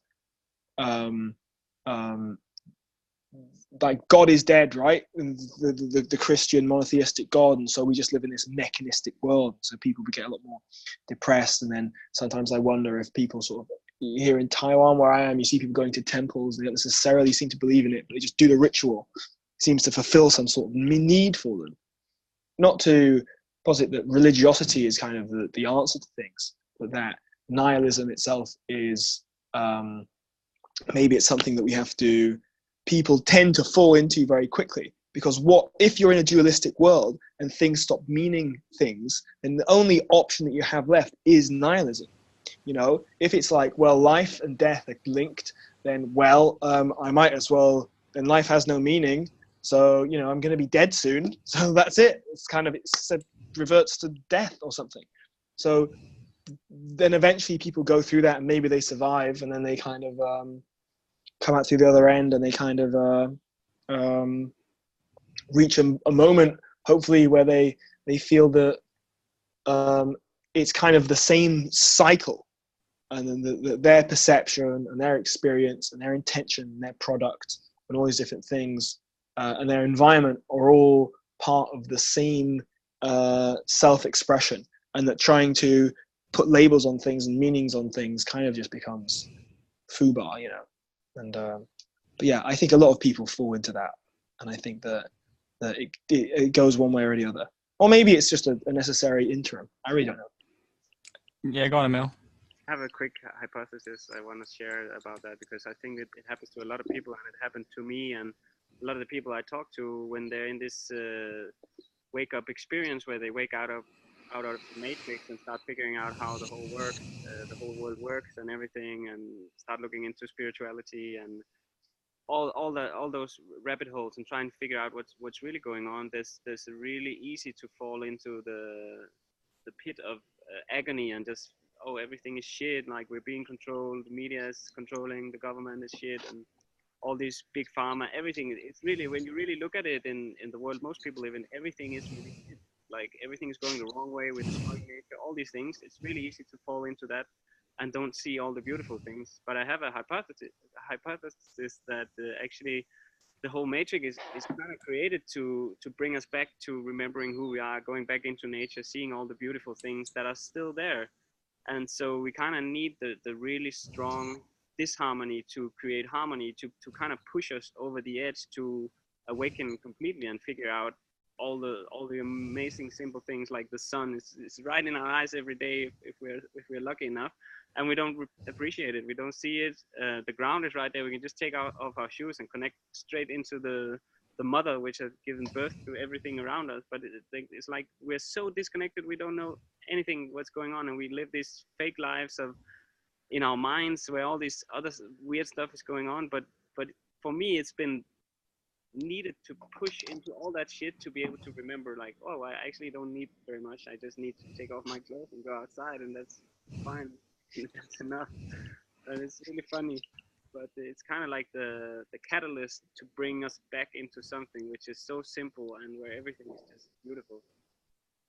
like God is dead, right? And the Christian monotheistic God, and so we just live in this mechanistic world. So people get a lot more depressed. And then sometimes I wonder if people sort of, here in Taiwan where I am, you see people going to temples. They don't necessarily seem to believe in it, but they just do the ritual. It seems to fulfill some sort of need for them. Not to posit that religiosity is kind of the answer to things, but that nihilism itself is maybe it's something that people tend to fall into very quickly. Because if you're in a dualistic world and things stop meaning things, then the only option that you have left is nihilism. You know, if it's like, well, life and death are linked, then, well, I might as well, then life has no meaning. So, you know, I'm going to be dead soon. So that's it. It reverts to death or something. So then eventually people go through that and maybe they survive, and then they kind of come out through the other end, and they kind of reach a moment, hopefully, where they feel that it's kind of the same cycle, and then their perception and their experience and their intention and their product and all these different things and their environment are all part of the same self-expression, and that trying to put labels on things and meanings on things kind of just becomes foobar, you know. And but yeah, I think a lot of people fall into that, and I think that it goes one way or the other, or maybe it's just a necessary interim. I really don't know. Yeah, go on, Emil. I have a quick hypothesis I want to share about that, because I think it happens to a lot of people, and it happened to me and a lot of the people I talk to when they're in this wake up experience where they wake out of the matrix and start figuring out how the whole world works and everything, and start looking into spirituality and all those rabbit holes and trying to figure out what's really going on. There's really easy to fall into the pit of agony and just, oh, everything is shit, like we're being controlled, the media is controlling, the government is shit, and all these big pharma, everything. It's really, when you really look at it in the world most people live in, everything is really shit. Like everything is going the wrong way with destroying nature, all these things. It's really easy to fall into that and don't see all the beautiful things. But I have a hypothesis that actually the whole matrix is kind of created to bring us back to remembering who we are, going back into nature, seeing all the beautiful things that are still there. And so we kind of need the really strong disharmony to create harmony, to kind of push us over the edge to awaken completely and figure out all the amazing simple things, like the sun is right in our eyes every day if we're lucky enough, and we don't appreciate it. We don't see it. The ground is right there. We can just take off our shoes and connect straight into the mother, which has given birth to everything around us. But it's like we're so disconnected. We don't know anything what's going on, and we live these fake lives of in our minds where all this other weird stuff is going on. But for me, it's been needed to push into all that shit to be able to remember, like, oh, I actually don't need very much. I just need to take off my clothes and go outside, and that's fine. That's enough. And it's really funny, but it's kind of like the catalyst to bring us back into something which is so simple and where everything is just beautiful.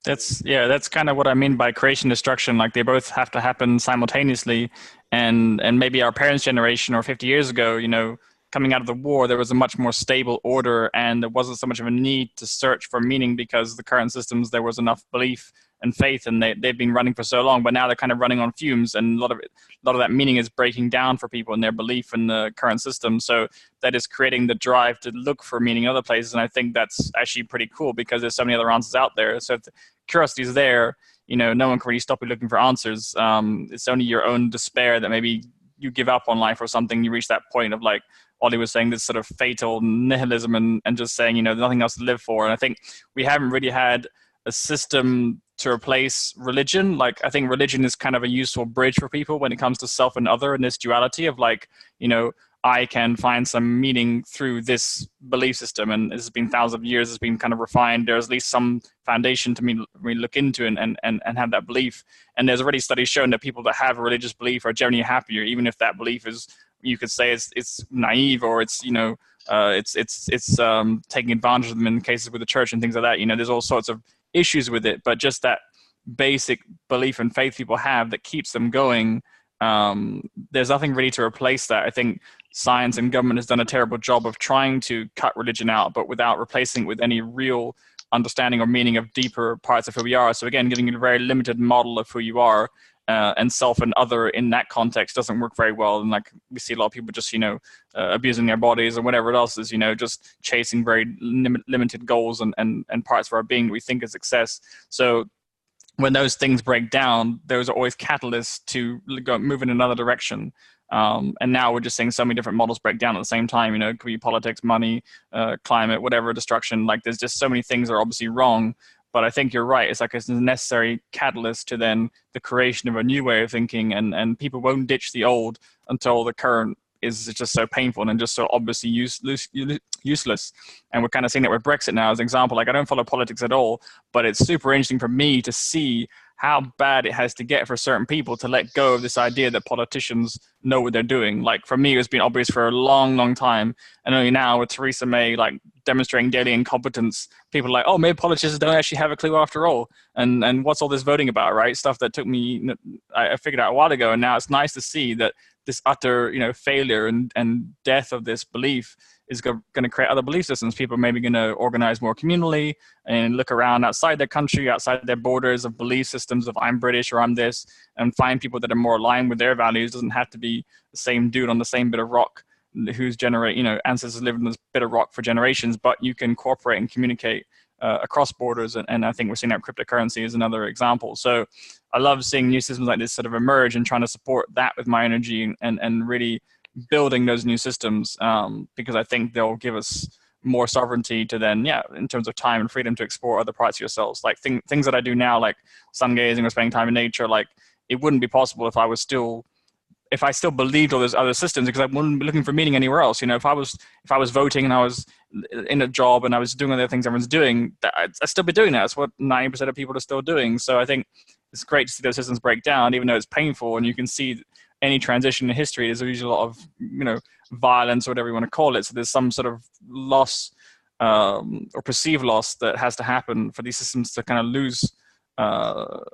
That's kind of what I mean by creation destruction. Like they both have to happen simultaneously, and maybe our parents' generation or 50 years ago, you know, coming out of the war, there was a much more stable order, and there wasn't so much of a need to search for meaning, because the current systems, there was enough belief and faith, and they've been running for so long. But now they're kind of running on fumes, and a lot of that meaning is breaking down for people in their belief in the current system. So that is creating the drive to look for meaning in other places, and I think that's actually pretty cool, because there's so many other answers out there. So if the curiosity is there, you know, no one can really stop you looking for answers. It's only your own despair that maybe you give up on life or something. You reach that point of, like Ollie was saying, this sort of fatal nihilism and just saying, you know, there's nothing else to live for. And I think we haven't really had a system to replace religion. Like, I think religion is kind of a useful bridge for people when it comes to self and other, and this duality of, like, you know, I can find some meaning through this belief system, and it's been thousands of years, it's been kind of refined. There's at least some foundation to me look into and have that belief. And there's already studies showing that people that have a religious belief are generally happier, even if that belief is, you could say it's naive, or it's, you know, it's taking advantage of them in cases with the church and things like that. You know, there's all sorts of issues with it, but just that basic belief and faith people have that keeps them going. There's nothing really to replace that. I think science and government has done a terrible job of trying to cut religion out, but without replacing it with any real understanding or meaning of deeper parts of who we are. So again, giving you a very limited model of who you are, and self and other in that context doesn't work very well. And like we see a lot of people just, you know, abusing their bodies or whatever else is, you know, just chasing very limited goals and parts of our being that we think is success. So when those things break down, those are always catalysts to move in another direction. And now we're just seeing so many different models break down at the same time. You know, it could be politics, money, climate, whatever, destruction. Like there's just so many things that are obviously wrong. But I think you're right. It's like it's a necessary catalyst to then the creation of a new way of thinking, and people won't ditch the old until the current is just so painful and just so obviously useless. And we're kind of seeing that with Brexit now as an example. Like, I don't follow politics at all, but it's super interesting for me to see how bad it has to get for certain people to let go of this idea that politicians know what they're doing. Like, for me, it's been obvious for a long, long time. And only now with Theresa May, like, demonstrating daily incompetence, people are like, oh, maybe politicians don't actually have a clue after all. And what's all this voting about, right? Stuff that took me, I figured out a while ago. And now it's nice to see that this utter, failure and death of this belief is going to create other belief systems. People are maybe going to organize more communally and look around outside their country, outside their borders of belief systems of I'm British or I'm this, and find people that are more aligned with their values. It doesn't have to be the same dude on the same bit of rock whose ancestors lived in this bit of rock for generations, but you can cooperate and communicate across borders. And I think we're seeing that cryptocurrency is another example. So I love seeing new systems like this sort of emerge and trying to support that with my energy and really building those new systems, because I think they'll give us more sovereignty to then, in terms of time and freedom to explore other parts of yourselves. Like things that I do now, like sun gazing or spending time in nature, like it wouldn't be possible if I still believed all those other systems, because I wouldn't be looking for meaning anywhere else. If I was voting and I was in a job and I was doing other things everyone's doing, I'd still be doing that. That's what 90% of people are still doing. So I think it's great to see those systems break down, even though it's painful. And you can see any transition in history, there's usually a lot of, violence or whatever you want to call it. So there's some sort of loss or perceived loss that has to happen for these systems to kind of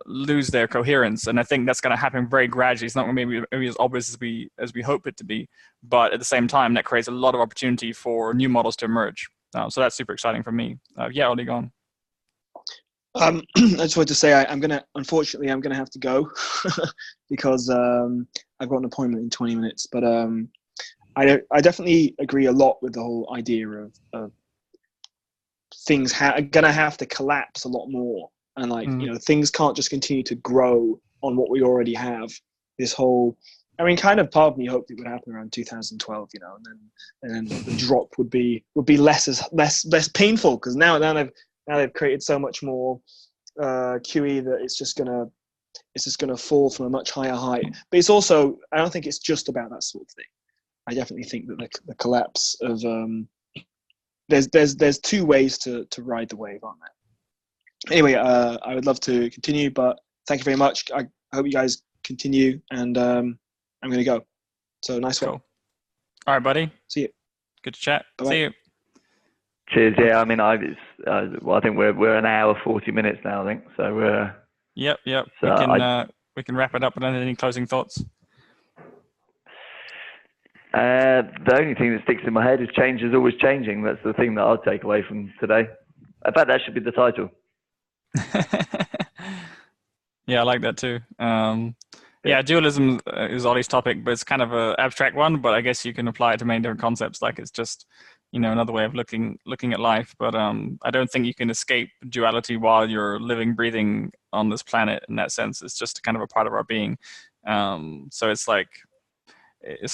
lose their coherence. And I think that's going to happen very gradually. It's not maybe as obvious as we hope it to be, but at the same time, that creates a lot of opportunity for new models to emerge. So that's super exciting for me. Ollie, go on. I just wanted to say unfortunately I'm gonna have to go because I've got an appointment in 20 minutes. But I definitely agree a lot with the whole idea of things are gonna have to collapse a lot more, and things can't just continue to grow on what we already have. This whole, kind of part of me hoped it would happen around 2012, and then the drop would be less painful, because now they've created so much more QE that it's just gonna fall from a much higher height. But it's also, I don't think it's just about that sort of thing. I definitely think that the collapse of there's two ways to ride the wave, aren't there? Anyway, I would love to continue, but thank you very much. I hope you guys continue, and I'm gonna go. So nice one. Cool. All right, buddy. See you. Good to chat. Bye-bye. See you. Cheers. Yeah, I think we're an hour 40 minutes now. I think so. Yep. So we can wrap it up. But any closing thoughts? The only thing that sticks in my head is change is always changing. That's the thing that I'll take away from today. I bet that should be the title. Yeah, I like that too. Dualism is Ollie's topic, but it's kind of an abstract one. But I guess you can apply it to many different concepts. Like it's just another way of looking at life. But I don't think you can escape duality while you're living, breathing on this planet. In that sense, it's just kind of a part of our being. So it's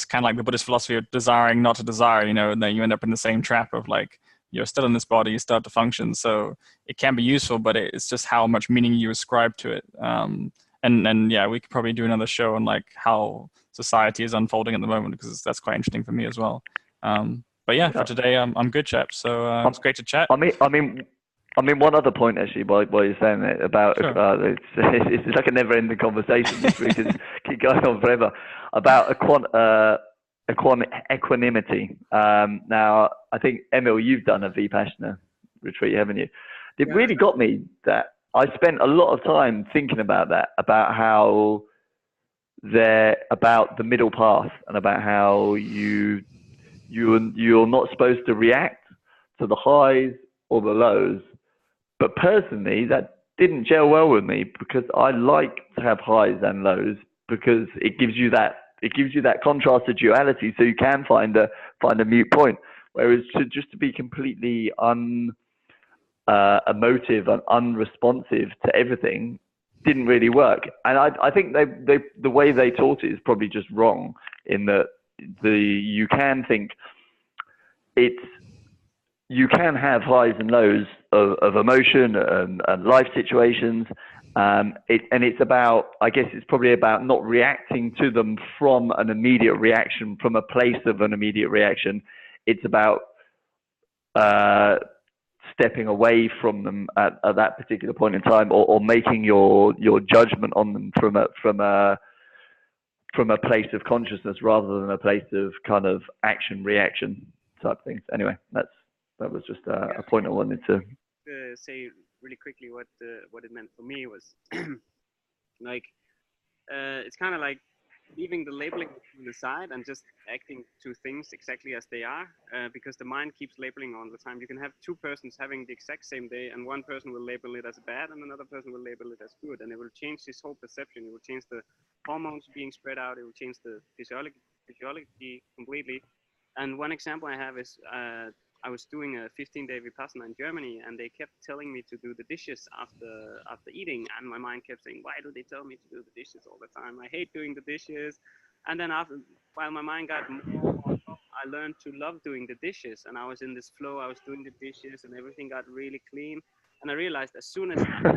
kind of like the Buddhist philosophy of desiring not to desire. And then you end up in the same trap of like you're still in this body, you start to function. So it can be useful, but it's just how much meaning you ascribe to it. And we could probably do another show on like how society is unfolding at the moment, because that's quite interesting for me as well. But for today, I'm good, chaps. So it's great to chat. I mean, one other point actually, while you're saying it about Sure. it's like a never-ending conversation. We just keep going on forever about equanimity. Now, I think Emil, you've done a Vipassana retreat, haven't you? It really got me that I spent a lot of time thinking about that, about how about the middle path, and about how you're not supposed to react to the highs or the lows. But personally, that didn't gel well with me, because I like to have highs and lows, because it gives you that contrast to duality, so you can find a mute point. Whereas just to be completely emotive and unresponsive to everything didn't really work. And I think the way they taught it is probably just wrong, in that you can think you can have highs and lows of emotion and life situations. It's about, I guess it's probably about not reacting to them from an immediate reaction, from a place of an immediate reaction. It's about stepping away from them at that particular point in time, or making your judgment on them from a place of consciousness, rather than a place of kind of action reaction type things. Anyway, that's That was just a point I wanted to say really quickly what it meant for me was like it's kind of like leaving the labeling on the side and just acting to things exactly as they are, because the mind keeps labeling all the time. You can have two persons having the exact same day, and one person will label it as bad and another person will label it as good, and it will change this whole perception. It will change the hormones being spread out. It will change the physiology completely. And one example I have is I was doing a 15-day Vipassana in Germany, and they kept telling me to do the dishes after eating, and my mind kept saying, why do they tell me to do the dishes all the time? I hate doing the dishes. And then while my mind got more, I learned to love doing the dishes, and I was in this flow. I was doing the dishes, and everything got really clean. And I realized as soon as I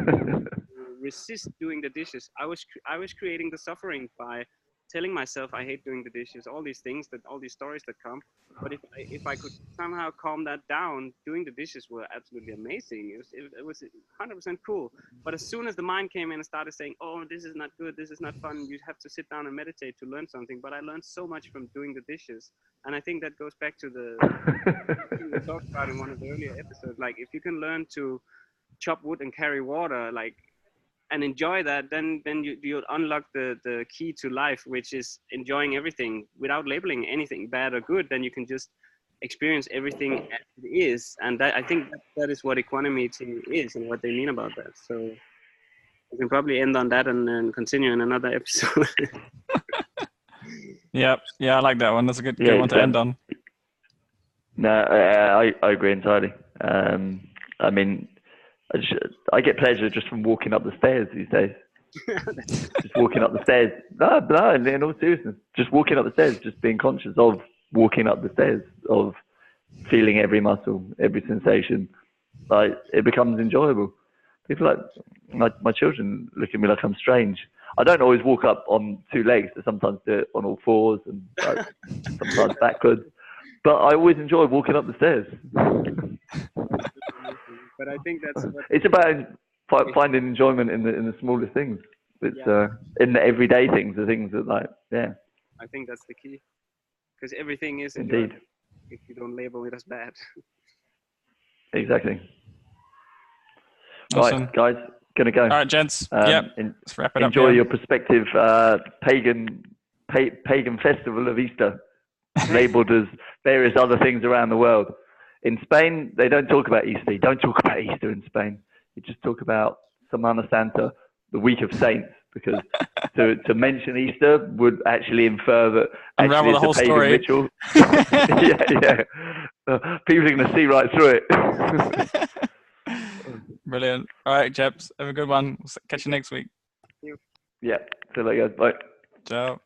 resist doing the dishes, I was creating the suffering by telling myself I hate doing the dishes, all these things, all these stories that come. But if I could somehow calm that down, doing the dishes were absolutely amazing. It was 100% cool. But as soon as the mind came in and started saying, oh, this is not good, this is not fun, you have to sit down and meditate to learn something. But I learned so much from doing the dishes. And I think that goes back to the thing we talked about in one of the earlier episodes. Like, if you can learn to chop wood and carry water, like, and enjoy that, then you'll unlock the key to life, which is enjoying everything without labeling anything bad or good. Then you can just experience everything as it is. And I think that is what equanimity is and what they mean about that. So we can probably end on that and then continue in another episode. Yeah, I like that one. That's a good one to end on. No, I agree entirely. I mean, I get pleasure just from walking up the stairs these days. Just walking up the stairs. No, in all seriousness, just walking up the stairs, just being conscious of walking up the stairs, of feeling every muscle, every sensation. Like, it becomes enjoyable. People my children look at me like I'm strange. I don't always walk up on two legs. I sometimes do it on all fours and sometimes backwards. But I always enjoy walking up the stairs. But I think that's it's about finding enjoyment in the smallest things. It's in the everyday things, the things that I think that's the key, because everything is indeed if you don't label it as bad. Exactly. Awesome. Right, guys, gonna go. All right, gents. Let's wrap it up. Enjoy your prospective pagan festival of Easter, labelled as various other things around the world. In Spain, they don't talk about Easter. You don't talk about Easter in Spain. You just talk about Semana Santa, the week of saints, because to mention Easter would actually infer that unravel the whole pagan story. Ritual. People are going to see right through it. Brilliant. All right, chaps. Have a good one. We'll catch you next week. Yeah. See you later, guys. Bye. Ciao.